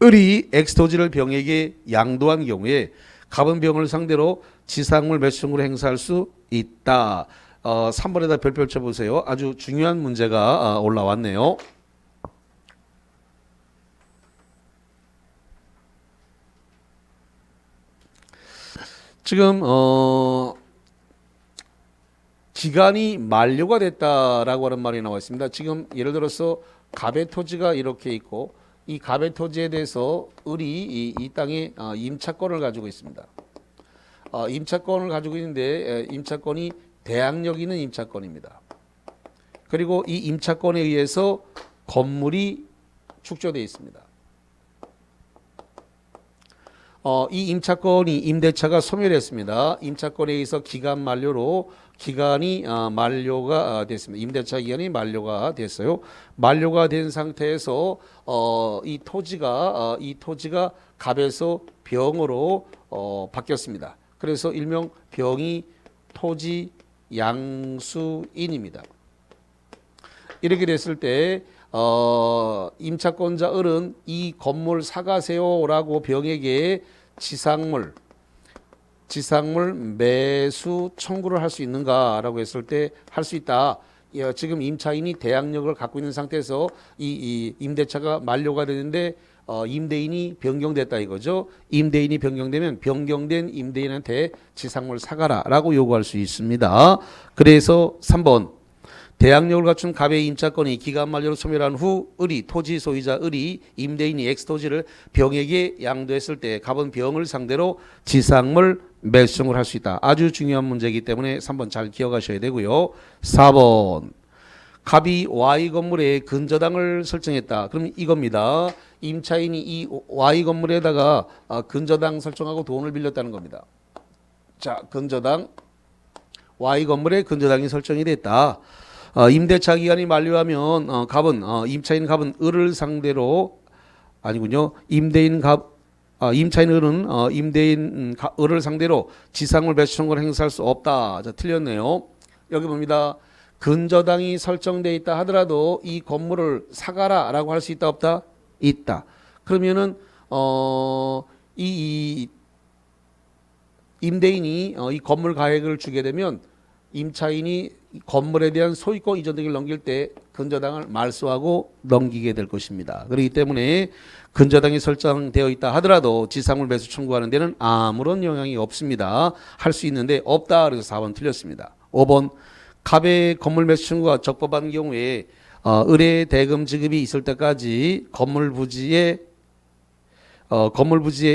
을이 엑스토지를 병에게 양도한 경우에 갑은 병을 상대로 지상물 매수청구를 행사할 수 있다. 3번에다 별표 쳐보세요. 아주 중요한 문제가 올라왔네요. 지금 기간이 만료가 됐다라고 하는 말이 나와 있습니다. 지금 예를 들어서 갑의 토지가 이렇게 있고 이 갑의 토지에 대해서 을이 이 땅에 임차권을 가지고 있습니다. 임차권을 가지고 있는데 임차권이 대항력 있는 임차권입니다. 그리고 이 임차권에 의해서 건물이 축조되어 있습니다. 이 임차권이 임대차가 소멸했습니다. 임차권에 의해서 기간 만료로 기간이 만료가 됐습니다. 임대차 기간이 만료가 됐어요. 만료가 된 상태에서 이 토지가 갑에서 병으로 바뀌었습니다. 그래서 일명 병이 토지 양수인입니다. 이렇게 됐을 때 임차권자 을은 이 건물 사가세요라고 병에게 지상물 매수 청구를 할 수 있는가라고 했을 때 할 수 있다. 지금 임차인이 대항력을 갖고 있는 상태에서 이 임대차가 만료가 되는데 임대인이 변경됐다 이거죠. 임대인이 변경되면 변경된 임대인한테 지상물 사가라라고 요구할 수 있습니다. 그래서 3번 대항력을 갖춘 갑의 임차권이 기간 만료로 소멸한 후 토지 소유자 을이 임대인이 엑스토지를 병에게 양도했을 때 갑은 병을 상대로 지상물 매수청구를 할 수 있다. 아주 중요한 문제이기 때문에 3번 잘 기억하셔야 되고요. 4번 갑이 Y 건물에 근저당을 설정했다. 그럼 이겁니다. 임차인이 이 Y 건물에다가 근저당 설정하고 돈을 빌렸다는 겁니다. 자, 근저당 Y 건물에 근저당이 설정이 됐다. 임대차 기간이 만료하면 임차인 갑은 을을 상대로 아니군요. 임차인 을은 임대인 을을 상대로 지상물 매수 청구를 행사할 수 없다. 자, 틀렸네요. 여기 봅니다. 근저당이 설정돼 있다 하더라도 이 건물을 사가라라고 할 수 있다 없다? 있다. 그러면은 이 임대인이 이 건물 가액을 주게 되면 임차인이 건물에 대한 소유권 이전 등을 넘길 때 근저당을 말소하고 넘기게 될 것입니다. 그렇기 때문에 근저당이 설정되어 있다 하더라도 지상물 매수 청구하는 데는 아무런 영향이 없습니다. 할 수 있는데 없다. 그래서 4번 틀렸습니다. 5번 갑의 건물 매수 청구가 적법한 경우에 을의 대금 지급이 있을 때까지 건물 부지의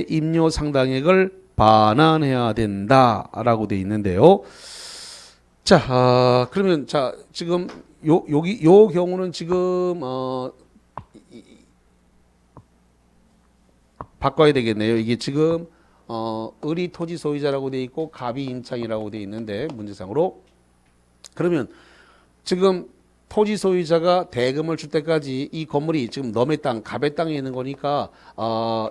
임료 상당액을 반환해야 된다라고 되어 있는데요. 자, 그러면 자 지금 요 경우는 지금 바꿔야 되겠네요. 이게 지금 을이 토지 소유자라고 돼 있고 갑이 임차인이라고 돼 있는데 문제상으로 그러면 지금 토지 소유자가 대금을 줄 때까지 이 건물이 지금 너의 땅, 갑의 땅에 있는 거니까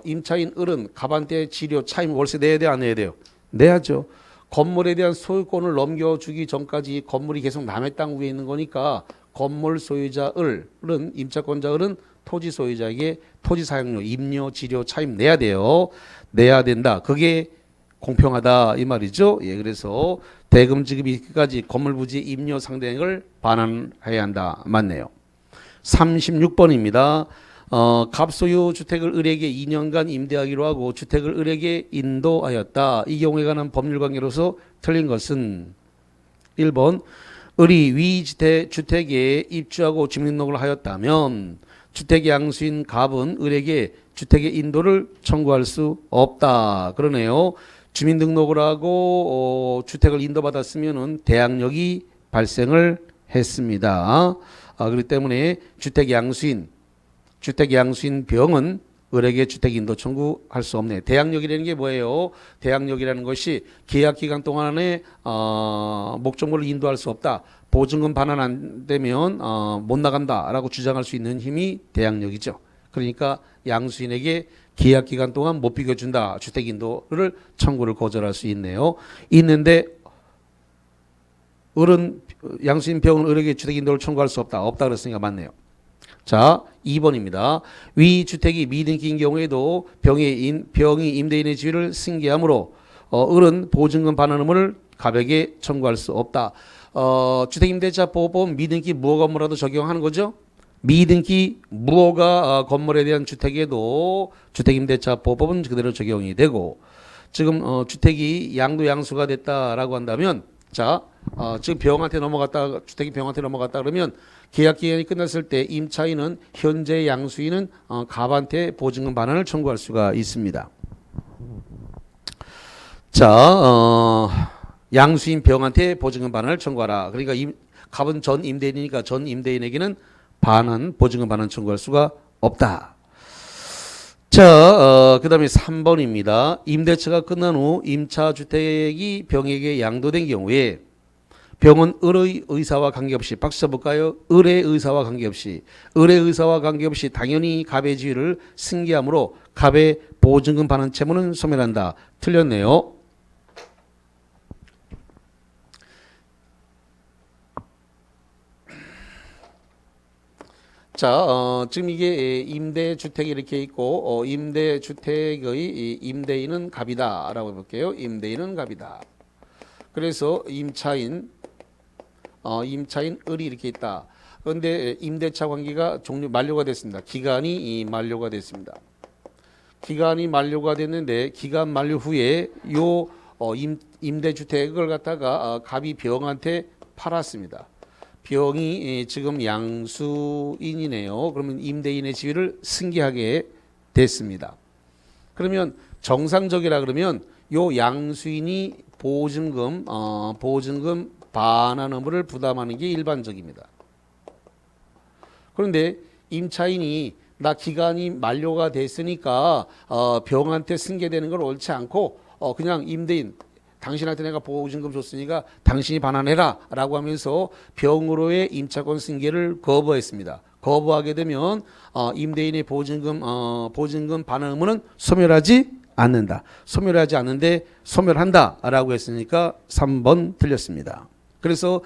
임차인 을은 갑한테 지료, 차임, 월세 내야 돼, 안 내야 돼요? 내야죠. 건물에 대한 소유권을 넘겨주기 전까지 건물이 계속 남의 땅 위에 있는 거니까 건물 소유자 을은 임차권자 을은 토지 소유자에게 토지 사용료, 임료, 지료, 차임 내야 돼요. 내야 된다. 그게 공평하다 이 말이죠. 예, 그래서 대금 지급이까지 건물 부지 임료 상대액을 반환해야 한다. 맞네요. 36번입니다. 갑소유 주택을 을에게 2년간 임대하기로 하고 주택을 을에게 인도하였다. 이 경우에 관한 법률관계로서 틀린 것은 1번 을이 위 주택에 입주하고 주민등록을 하였다면 주택 양수인 갑은 을에게 주택의 인도를 청구할 수 없다. 그러네요. 주민등록을 하고 주택을 인도받았으면은 대항력이 발생을 했습니다. 그렇기 때문에 주택 양수인 병은 을에게 주택 인도 청구할 수 없네. 대항력이라는 게 뭐예요? 대항력이라는 것이 계약 기간 동안에 목적물을 인도할 수 없다. 보증금 반환 안 되면 못 나간다라고 주장할 수 있는 힘이 대항력이죠. 그러니까 양수인에게 계약 기간 동안 못 비켜준다. 주택 인도를 청구를 거절할 수 있네요. 있는데 을은 양수인 병은 을에게 주택 임대료를 청구할 수 없다. 없다 그랬으니까 맞네요. 자, 2번입니다. 위 주택이 미등기인 경우에도 병이 임대인의 지위를 승계하므로 을은 보증금 반환 의무를 갑에게 청구할 수 없다. 주택임대차 보호법은 미등기 무허 건물에도 적용하는 거죠. 미등기 무허가 건물에 대한 주택에도 주택임대차 보호법은 그대로 적용이 되고, 지금 주택이 양도양수가 됐다라고 한다면, 자, 지금 병한테 넘어갔다, 주택이 병한테 넘어갔다 그러면 계약 기간이 끝났을 때 임차인은 현재 양수인은 갑한테 보증금 반환을 청구할 수가 있습니다. 자, 양수인 병한테 보증금 반환을 청구하라. 그러니까 갑은 전 임대인이니까 전 임대인에게는 보증금 반환 청구할 수가 없다. 자, 그 다음에 3번입니다. 임대차가 끝난 후 임차주택이 병에게 양도된 경우에 병은 을의 의사와 관계없이, 박수 쳐볼까요? 을의 의사와 관계없이, 당연히 갑의 지위를 승계하므로 갑의 보증금 반환 채무는 소멸한다. 틀렸네요. 자, 지금 이게 임대주택이 이렇게 있고, 임대주택의 임대인은 갑이다. 라고 해볼게요. 임대인은 갑이다. 그래서 임차인 을이 이렇게 있다. 그런데 임대차 관계가 만료가 됐습니다. 기간이 만료가 됐습니다. 기간이 만료가 됐는데, 기간 만료 후에 임대주택을 갖다가 갑이 병한테 팔았습니다. 병이 지금 양수인이네요. 그러면 임대인의 지위를 승계하게 됐습니다. 그러면 정상적이라 그러면 요 양수인이 보증금 반환 의무를 부담하는 게 일반적입니다. 그런데 임차인이 나 기간이 만료가 됐으니까 병한테 승계되는 건 옳지 않고 그냥 임대인 당신한테 내가 보증금 줬으니까 당신이 반환해라 라고 하면서 병으로의 임차권 승계를 거부했습니다. 거부하게 되면 임대인의 보증금 반환 의무는 소멸하지 않는다. 소멸하지 않는데 소멸한다 라고 했으니까 3번 틀렸습니다. 그래서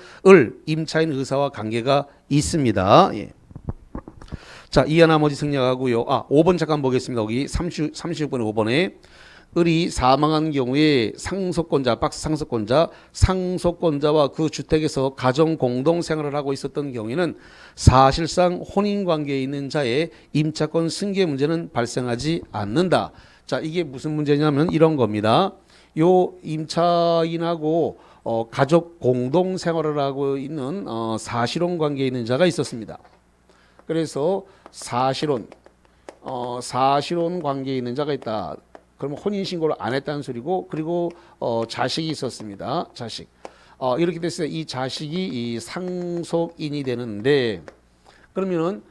임차인 의사와 관계가 있습니다. 예. 자, 이하 나머지 생략하고요. 5번 잠깐 보겠습니다. 여기 36번에 5번에 을이 사망한 경우에 상속권자와 그 주택에서 가정 공동 생활을 하고 있었던 경우에는 사실상 혼인 관계에 있는 자의 임차권 승계 문제는 발생하지 않는다. 자, 이게 무슨 문제냐면 이런 겁니다. 요 임차인하고 가족 공동 생활을 하고 있는 사실혼 관계에 있는 자가 있었습니다. 그래서 사실혼 관계에 있는 자가 있다. 그러면 혼인신고를 안 했다는 소리고, 그리고 자식이 있었습니다. 자식. 이렇게 됐을 때 이 자식이 이 상속인이 되는데, 그러면은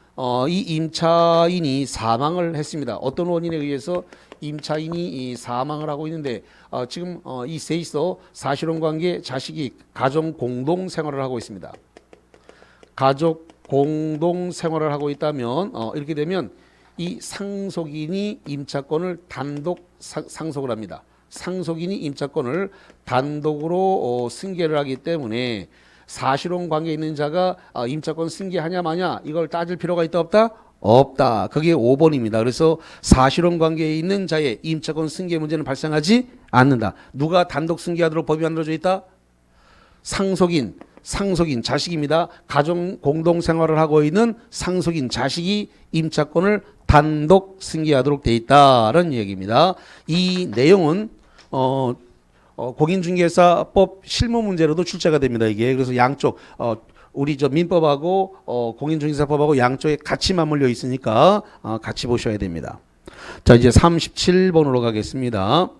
이 임차인이 사망을 했습니다. 어떤 원인에 의해서 임차인이 이 사망을 하고 있는데, 지금 이 셋이서 사실혼 관계 자식이 가정 공동 생활을 하고 있습니다. 가족 공동 생활을 하고 있다면 이렇게 되면 이 상속인이 임차권을 단독 상속을 합니다. 상속인이 임차권을 단독으로 승계를 하기 때문에 사실혼 관계에 있는 자가 임차권 승계하냐 마냐 이걸 따질 필요가 있다 없다? 없다. 그게 5번입니다. 그래서 사실혼 관계에 있는 자의 임차권 승계 문제는 발생하지 않는다. 누가 단독 승계하도록 법이 만들어져 있다? 상속인 자식입니다. 가정 공동 생활을 하고 있는 상속인 자식이 임차권을 단독 승계하도록 돼 있다는 얘기입니다. 이 내용은 공인중개사법 실무 문제로도 출제가 됩니다. 이게 그래서 양쪽 우리 민법하고 공인중개사법하고 양쪽에 같이 맞물려 있으니까 같이 보셔야 됩니다. 자, 이제 37번으로 가겠습니다.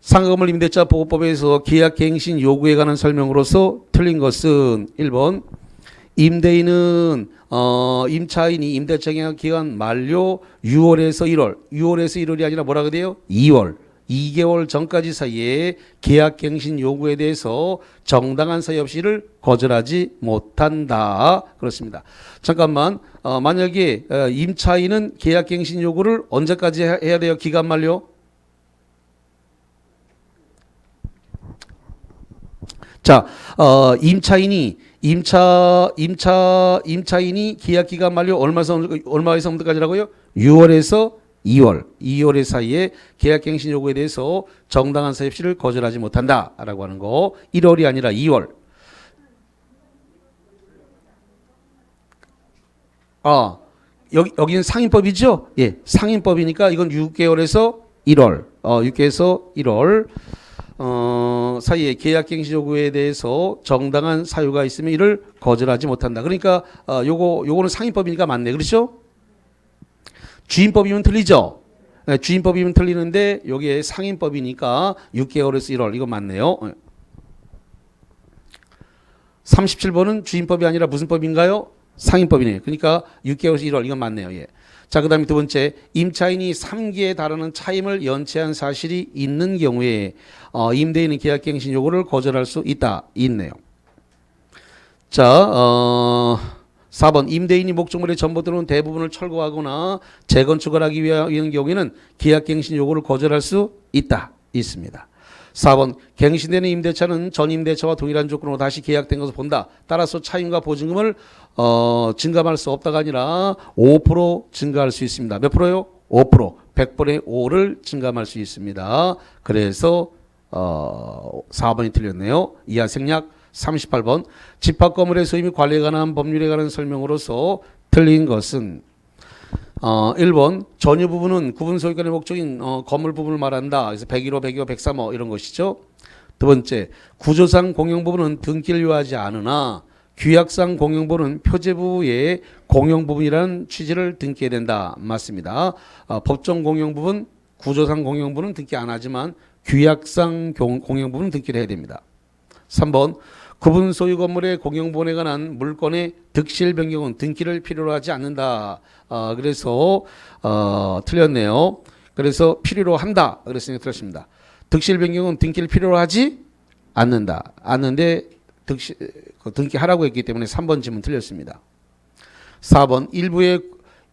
상가건물 임대차 보호법에서 계약갱신 요구에 관한 설명으로서 틀린 것은 1번 임대인은 임차인이 임대차 계약 기간 만료 6월에서 1월이 아니라 뭐라 그래요? 2개월 전까지 사이에 계약갱신 요구에 대해서 정당한 사유 없이를 거절하지 못한다. 그렇습니다. 잠깐만, 만약에 임차인은 계약갱신 요구를 언제까지 해야 돼요? 기간 만료? 자, 임차인이 계약 기간 만료 얼마에서 언제까지라고요? 6월에서 2월 사이에 계약갱신 요구에 대해서 정당한 사유시를 거절하지 못한다라고 하는 거. 1월이 아니라 2월. 여기는 상임법이죠? 예, 상임법이니까 이건 6개월에서 1월. 6개월에서 1월. 사이에 계약갱신 요구에 대해서 정당한 사유가 있으면 이를 거절하지 못한다. 그러니까 요거는 상임법이니까 맞네. 그렇죠? 주임법이면 틀리죠? 네, 주임법이면 틀리는데 여기에 상임법이니까 6개월에서 1월 이거 맞네요. 37번은 주임법이 아니라 무슨 법인가요? 상임법이네요. 그러니까 6개월에서 1월 이건 맞네요. 예. 자, 그 다음에 두 번째, 임차인이 3기에 달하는 차임을 연체한 사실이 있는 경우에 임대인은 계약갱신 요구를 거절할 수 있네요. 자, 4번, 임대인이 목적물의 전부 또는 대부분을 철거하거나 재건축을 하기 위한 경우에는 계약갱신 요구를 거절할 수 있습니다. 4번, 갱신되는 임대차는 전 임대차와 동일한 조건으로 다시 계약된 것을 본다. 따라서 차임과 보증금을 증감할 수 없다가 아니라 5% 증가할 수 있습니다. 몇 프로요? 5%. 100분의 5를 증감할 수 있습니다. 그래서 4번이 틀렸네요. 이하 생략. 38번, 집합 건물의 소유 및 관리에 관한 법률에 관한 설명으로서 틀린 것은 1번 전유 부분은 구분 소유권의 목적인 건물 부분을 말한다. 그래서 101호, 102호, 103호 이런 것이죠. 두 번째, 구조상 공용 부분은 등기를 요하지 않으나 규약상 공용 부분은 표제부의 공용 부분이라는 취지를 등기해야 된다. 맞습니다. 법정 공용 부분, 구조상 공용 부분은 등기 안 하지만 규약상 공용 부분은 등기를 해야 됩니다. 3번, 구분 소유 건물의 공용 부분에 관한 물건의 득실 변경은 등기를 필요로 하지 않는다. 그래서 틀렸네요. 그래서 필요로 한다. 그랬으니까 틀렸습니다. 득실 변경은 등기를 필요로 하지 않는다. 않는데 등기하라고 했기 때문에 3번 질문 틀렸습니다. 4번,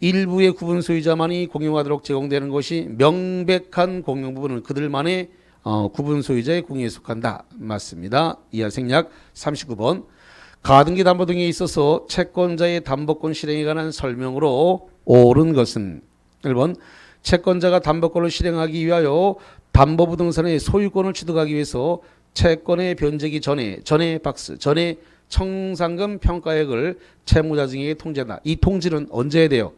일부의 구분 소유자만이 공용하도록 제공되는 것이 명백한 공용 부분은 그들만의 구분 소유자의 공유에 속한다. 맞습니다. 이하 생략. 39번, 가등기 담보 등에 있어서 채권자의 담보권 실행에 관한 설명으로 옳은 것은 1번, 채권자가 담보권을 실행하기 위하여 담보부동산의 소유권을 취득하기 위해서 채권의 변제기 전에 청산금 평가액을 채무자 증에게 통지한다. 이 통지는 언제 해야 돼요?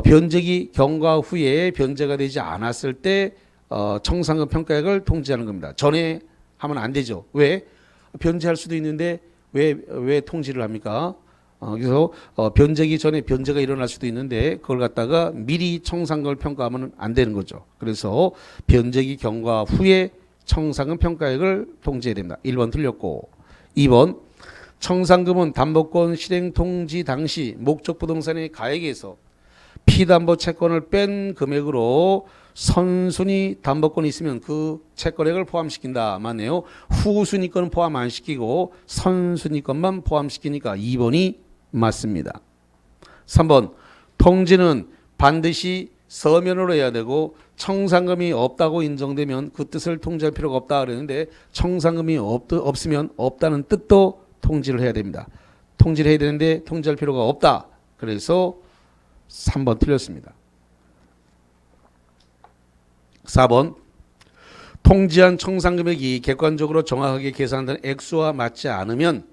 변제기 경과 후에 변제가 되지 않았을 때 청산금 평가액을 통지하는 겁니다. 전에 하면 안 되죠. 왜? 변제할 수도 있는데 왜 통지를 합니까? 그래서 변제기 전에 변제가 일어날 수도 있는데 그걸 갖다가 미리 청산금을 평가하면 안 되는 거죠. 그래서 변제기 경과 후에 청산금 평가액을 통지해야 됩니다. 1번 틀렸고 2번, 청산금은 담보권 실행 통지 당시 목적 부동산의 가액에서 피담보 채권을 뺀 금액으로 선순위 담보권이 있으면 그 채권액을 포함시킨다. 맞네요. 후순위 건은 포함 안 시키고 선순위 건만 포함시키니까 2번이 맞습니다. 3번, 통지는 반드시 서면으로 해야 되고 청산금이 없다고 인정되면 그 뜻을 통지할 필요가 없다 그랬는데 청산금이 없으면 없다는 뜻도 통지를 해야 됩니다. 통지를 해야 되는데 통지할 필요가 없다. 그래서 3번 틀렸습니다. 4번, 통지한 청산금액이 객관적으로 정확하게 계산된 액수와 맞지 않으면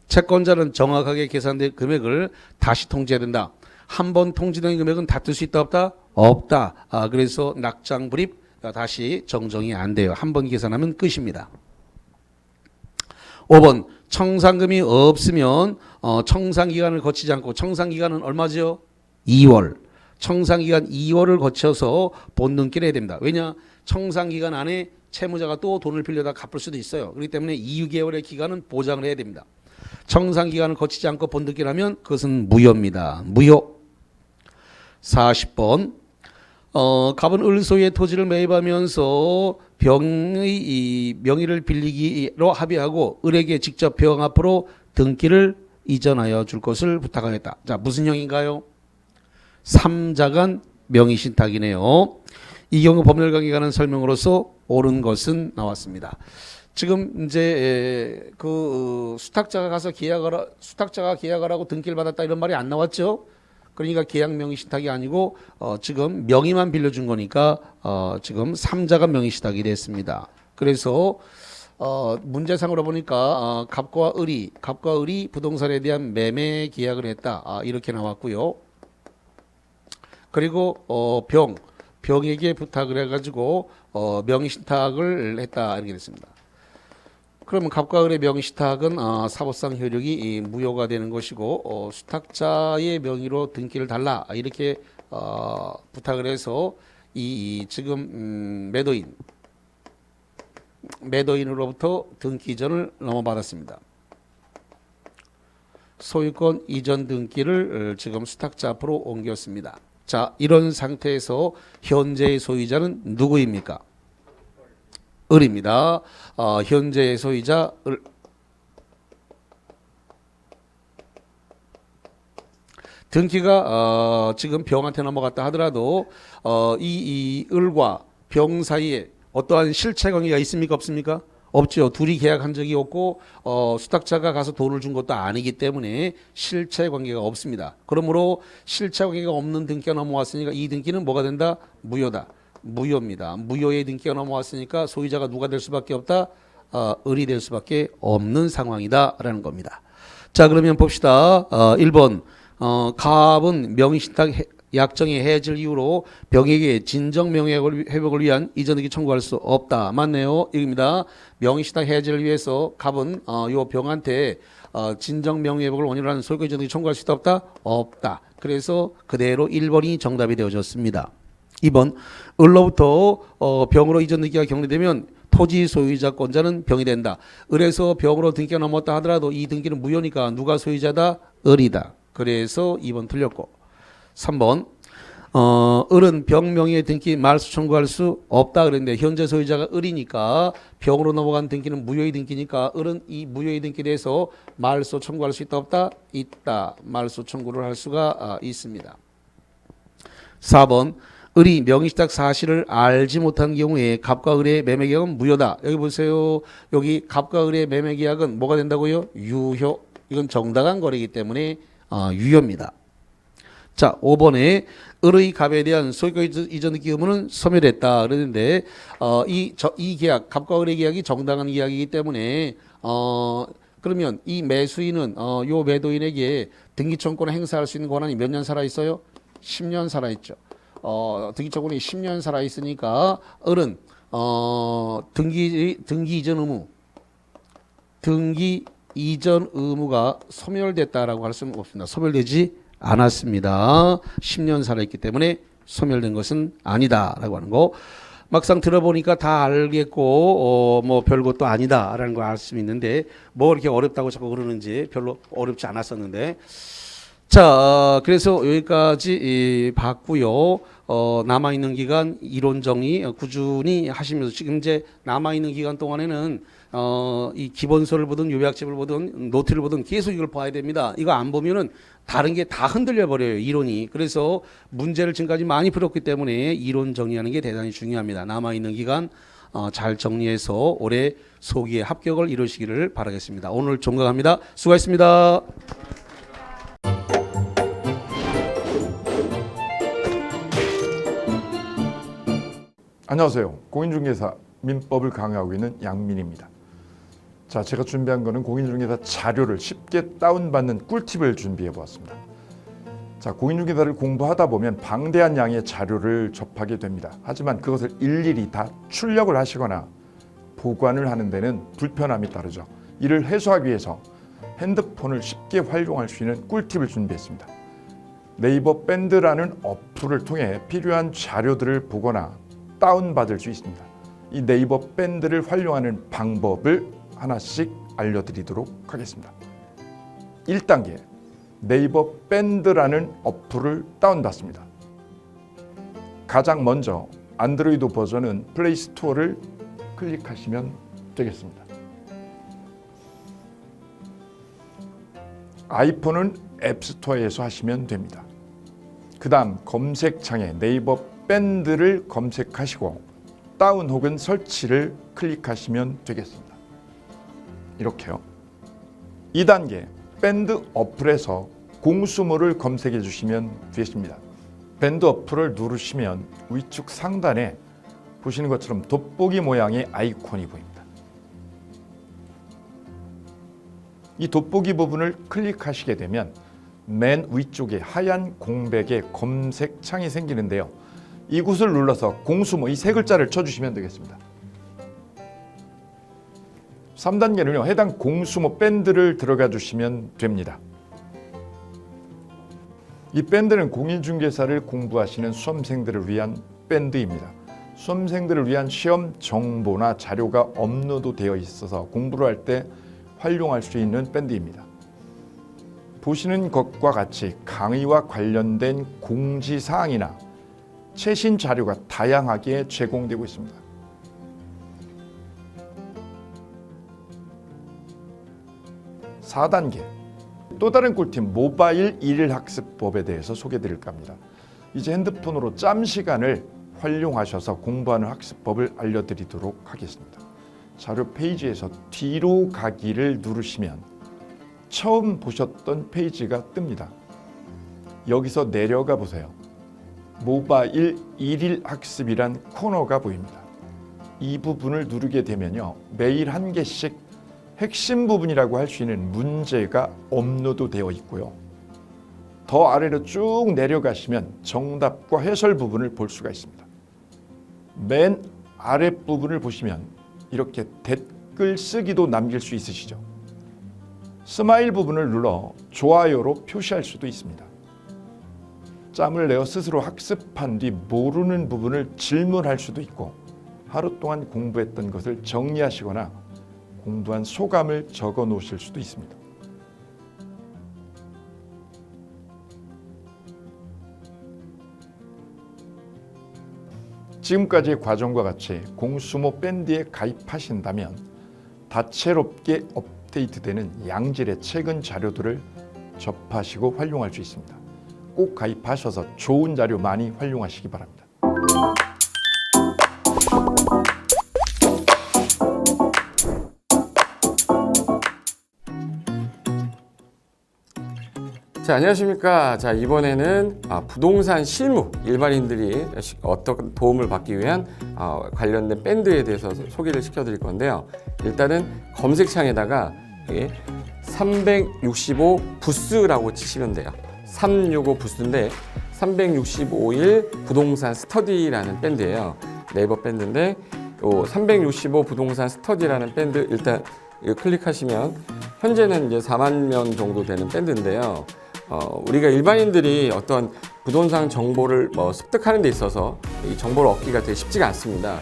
채권자는 정확하게 계산된 금액을 다시 통지해야 된다. 한 번 통지된 금액은 다툴 수 있다 없다? 없다. 그래서 낙장불입 다시 정정이 안 돼요. 한 번 계산하면 끝입니다. 5번, 청산금이 없으면 청산기간을 거치지 않고 청산기간은 얼마죠? 2월. 청산기간 2월을 거쳐서 본등기를 해야 됩니다. 왜냐? 청산기간 안에 채무자가 또 돈을 빌려다 갚을 수도 있어요. 그렇기 때문에 2개월의 기간은 보장을 해야 됩니다. 청산기간을 거치지 않고 본등기를 하면 그것은 무효입니다. 무효. 40번, 갑은 을소유의 토지를 매입하면서 병의 명의를 빌리기로 합의하고 을에게 직접 병 앞으로 등기를 이전하여 줄 것을 부탁하겠다. 자, 무슨 형인가요? 3자간 명의신탁이네요. 이 경우 법률관계에 관한 설명으로서 옳은 것은 나왔습니다. 지금 이제 그 수탁자가 가서 수탁자가 계약을 하고 등기를 받았다 이런 말이 안 나왔죠. 그러니까 계약 명의 신탁이 아니고 지금 명의만 빌려준 거니까 지금 3자가 명의 신탁이 됐습니다. 그래서 문제상으로 보니까 갑과 을이 부동산에 대한 매매 계약을 했다. 이렇게 나왔고요. 그리고 병에게 부탁을 해가지고 명의 신탁을 했다 이렇게 됐습니다. 그러면 갑과 을의 명의 신탁은 사법상 효력이 무효가 되는 것이고 수탁자의 명의로 등기를 달라 이렇게 부탁을 해서 이 지금 매도인으로부터 등기 이전을 넘어받았습니다. 소유권 이전 등기를 지금 수탁자 앞으로 옮겼습니다. 자, 이런 상태에서 현재의 소유자는 누구입니까? 을입니다. 현재의 소유자 을. 등기가 지금 병한테 넘어갔다 하더라도 이 을과 병 사이에 어떠한 실체 관계가 있습니까? 없습니까? 없죠. 둘이 계약한 적이 없고 수탁자가 가서 돈을 준 것도 아니기 때문에 실체 관계가 없습니다. 그러므로 실체 관계가 없는 등기가 넘어왔으니까 이 등기는 뭐가 된다? 무효다. 무효입니다. 무효의 등기가 넘어왔으니까 소유자가 누가 될 수밖에 없다? 을이 될 수밖에 없는 상황이다라는 겁니다. 자, 그러면 봅시다. 1번 갑은 명의신탁 약정의 해지를 이유로 병에게 진정 명예회복을 위한 이전 등기 청구할 수 없다. 맞네요. 이겁니다. 명의신탁 해지를 위해서 갑은 요 병한테 진정 명예회복을 원인으로 하는 소유권 이전 등기 청구할 수 있다 없다? 없다. 그래서 그대로 1번이 정답이 되어졌습니다. 2번 을로부터 병으로 이전 등기가 격리되면 토지 소유자권자는 병이 된다. 을에서 병으로 등기가 넘었다 하더라도 이 등기는 무효니까 누가 소유자다? 을이다. 그래서 2번 틀렸고 3번 을은 병 명의의 등기 말소 청구할 수 없다 그랬는데 현재 소유자가 을이니까 병으로 넘어간 등기는 무효의 등기니까 을은 이 무효의 등기에 대해서 말소 청구할 수 있다 없다? 있다. 말소 청구를 할 수가 있습니다. 4번 을이 명의신탁 사실을 알지 못한 경우에 갑과 을의 매매계약은 무효다. 여기 보세요. 여기 갑과 을의 매매계약은 뭐가 된다고요? 유효. 이건 정당한 거래이기 때문에 유효입니다. 자, 5번에 을의 갑에 대한 소유권 이전 등기 의무는 소멸했다 그랬는데 이 계약, 갑과 을의 계약이 정당한 계약이기 때문에 그러면 이 매수인은 요 매도인에게 등기청구권을 행사할 수 있는 권한이 몇 년 살아 있어요? 10년 살아 있죠. 등기청구권이 10년 살아 있으니까 을은 등기 이전 의무가 소멸됐다라고 할 수는 없습니다. 소멸되지 않았습니다. 10년 살아있기 때문에 소멸된 것은 아니다라고 하는 거. 막상 들어보니까 다 알겠고 뭐 별것도 아니다라는 걸 알 수 있는데 뭐 이렇게 어렵다고 자꾸 그러는지 별로 어렵지 않았었는데 자, 그래서 여기까지 봤고요. 남아있는 기간 이론 정리 꾸준히 하시면서 지금 이제 남아있는 기간 동안에는 이 기본서를 보든 요약집을 보든 노트를 보든 계속 이걸 봐야 됩니다. 이거 안 보면은 다른 게 다 흔들려 버려요, 이론이. 그래서 문제를 지금까지 많이 풀었기 때문에 이론 정리하는 게 대단히 중요합니다. 남아있는 기간 잘 정리해서 올해 소기의 합격을 이루시기를 바라겠습니다. 오늘 종강합니다. 수고하셨습니다. 안녕하세요. 공인중개사 민법을 강의하고 있는 양민입니다. 자, 제가 준비한 거는 공인중개사 자료를 쉽게 다운받는 꿀팁을 준비해 보았습니다. 자, 공인중개사를 공부하다 보면 방대한 양의 자료를 접하게 됩니다. 하지만 그것을 일일이 다 출력을 하시거나 보관을 하는 데는 불편함이 따르죠. 이를 해소하기 위해서 핸드폰을 쉽게 활용할 수 있는 꿀팁을 준비했습니다. 네이버 밴드라는 어플을 통해 필요한 자료들을 보거나 다운받을 수 있습니다. 이 네이버 밴드를 활용하는 방법을 하나씩 알려드리도록 하겠습니다. 1단계, 네이버 밴드라는 어플을 다운받습니다. 가장 먼저 안드로이드 버전은 플레이 스토어를 클릭하시면 되겠습니다. 아이폰은 앱스토어에서 하시면 됩니다. 그 다음 검색창에 네이버 밴드를 검색하시고 다운 혹은 설치를 클릭하시면 되겠습니다. 이렇게요. 2단계 밴드 어플에서 공수모를 검색해 주시면 되십니다. 밴드 어플을 누르시면 위쪽 상단에 보시는 것처럼 돋보기 모양의 아이콘이 보입니다. 이 돋보기 부분을 클릭하시게 되면 맨 위쪽에 하얀 공백의 검색창이 생기는데요. 이곳을 눌러서 공수모 이 세 글자를 쳐주시면 되겠습니다. 3단계는요. 해당 공수모 밴드를 들어가 주시면 됩니다. 이 밴드는 공인중개사를 공부하시는 수험생들을 위한 밴드입니다. 수험생들을 위한 시험 정보나 자료가 업로드되어 있어서 공부를 할 때 활용할 수 있는 밴드입니다. 보시는 것과 같이 강의와 관련된 공지사항이나 최신 자료가 다양하게 제공되고 있습니다. 4단계 또 다른 꿀팁 모바일 일일학습법에 대해서 소개드릴까 합니다. 이제 핸드폰으로 짬 시간을 활용하셔서 공부하는 학습법을 알려드리도록 하겠습니다. 자료 페이지에서 뒤로 가기를 누르시면 처음 보셨던 페이지가 뜹니다. 여기서 내려가 보세요. 모바일 일일학습이란 코너가 보입니다. 이 부분을 누르게 되면요. 매일 한 개씩 핵심 부분이라고 할 수 있는 문제가 업로드되어 있고요. 더 아래로 쭉 내려가시면 정답과 해설 부분을 볼 수가 있습니다. 맨 아랫부분을 보시면 이렇게 댓글 쓰기도 남길 수 있으시죠. 스마일 부분을 눌러 좋아요로 표시할 수도 있습니다. 짬을 내어 스스로 학습한 뒤 모르는 부분을 질문할 수도 있고 하루 동안 공부했던 것을 정리하시거나 공부한 소감을 적어 놓으실 수도 있습니다. 지금까지의 과정과 같이 공수모 밴드에 가입하신다면 다채롭게 업데이트되는 양질의 최근 자료들을 접하시고 활용할 수 있습니다. 꼭 가입하셔서 좋은 자료 많이 활용하시기 바랍니다. 자, 안녕하십니까. 자, 이번에는 부동산 실무 일반인들이 어떤 도움을 받기 위한 관련된 밴드에 대해서 소개를 시켜드릴 건데요. 일단은 검색창에다가 365 부스라고 치시면 돼요. 365 부스인데 365일 부동산 스터디라는 밴드예요. 네이버 밴드인데 365 부동산 스터디라는 밴드 일단 클릭하시면 현재는 이제 4만 명 정도 되는 밴드인데요. 우리가 일반인들이 어떤 부동산 정보를 습득하는 데 있어서 이 정보를 얻기가 되게 쉽지가 않습니다.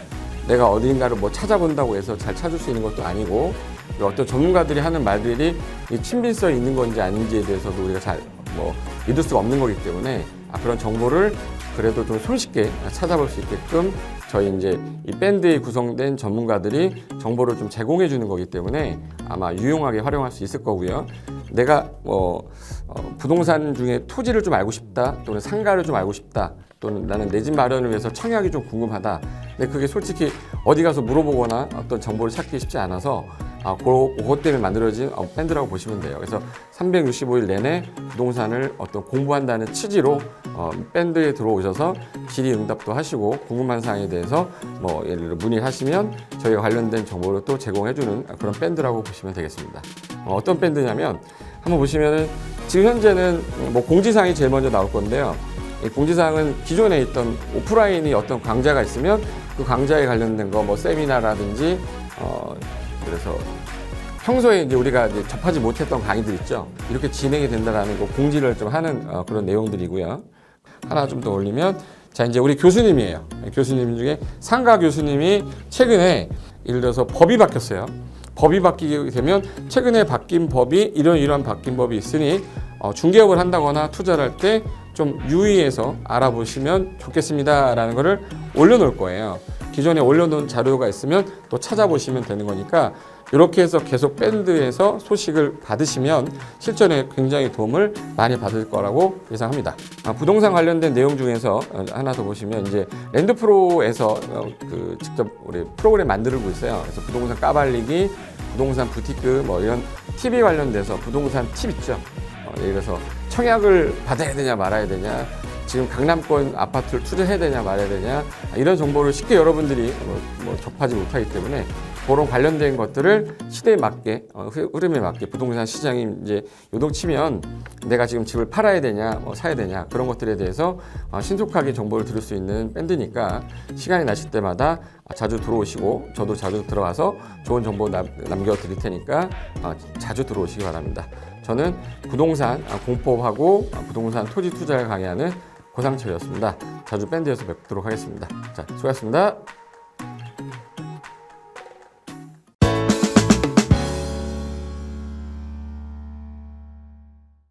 내가 어딘가를 찾아본다고 해서 잘 찾을 수 있는 것도 아니고 어떤 전문가들이 하는 말들이 친밀성이 있는 건지 아닌지에 대해서도 우리가 잘 믿을 수가 없는 거기 때문에 그런 정보를 그래도 좀 손쉽게 찾아볼 수 있게끔 저희 이제 이 밴드에 구성된 전문가들이 정보를 좀 제공해 주는 거기 때문에 아마 유용하게 활용할 수 있을 거고요. 내가 부동산 중에 토지를 좀 알고 싶다 또는 상가를 좀 알고 싶다 또는 나는 내 집 마련을 위해서 청약이 좀 궁금하다. 근데 그게 솔직히 어디 가서 물어보거나 어떤 정보를 찾기 쉽지 않아서 그것 때문에 만들어진 밴드라고 보시면 돼요. 그래서 365일 내내 부동산을 어떤 공부한다는 취지로 밴드에 들어오셔서 질의응답도 하시고 궁금한 사항에 대해서 예를 들어 문의하시면 저희가 관련된 정보를 또 제공해주는 그런 밴드라고 보시면 되겠습니다. 어떤 밴드냐면 한번 보시면은 지금 현재는 공지사항이 제일 먼저 나올 건데요. 이 공지사항은 기존에 있던 오프라인이 어떤 강좌가 있으면 그 강좌에 관련된 거 세미나라든지 그래서 평소에 이제 우리가 이제 접하지 못했던 강의들 있죠. 이렇게 진행이 된다라는 거 공지를 좀 하는 그런 내용들이고요. 하나 좀 더 올리면 자 이제 우리 교수님이에요. 교수님 중에 상가 교수님이 최근에 예를 들어서 법이 바뀌었어요. 법이 바뀌게 되면 최근에 바뀐 법이 이런 바뀐 법이 있으니 중개업을 한다거나 투자를 할 때 좀 유의해서 알아보시면 좋겠습니다라는 거를 올려놓을 거예요. 기존에 올려놓은 자료가 있으면 또 찾아보시면 되는 거니까 이렇게 해서 계속 밴드에서 소식을 받으시면 실전에 굉장히 도움을 많이 받을 거라고 예상합니다. 부동산 관련된 내용 중에서 하나 더 보시면 이제 랜드프로에서 직접 우리 프로그램 만들고 있어요. 그래서 부동산 까발리기 부동산 부티크 뭐 이런 TV 관련돼서 부동산 팁 있죠. 예를 들어서 청약을 받아야 되냐 말아야 되냐, 지금 강남권 아파트를 투자해야 되냐 말아야 되냐, 이런 정보를 쉽게 여러분들이 접하지 못하기 때문에 그런 관련된 것들을 시대에 맞게 흐름에 맞게 부동산 시장이 이제 요동치면 내가 지금 집을 팔아야 되냐 사야 되냐 그런 것들에 대해서 신속하게 정보를 들을 수 있는 밴드니까 시간이 나실 때마다 자주 들어오시고 저도 자주 들어와서 좋은 정보 남겨드릴 테니까 자주 들어오시기 바랍니다. 저는 부동산 공법하고 부동산 토지 투자를 강의하는 고상철이었습니다. 자주 밴드에서 뵙도록 하겠습니다. 자, 수고하셨습니다.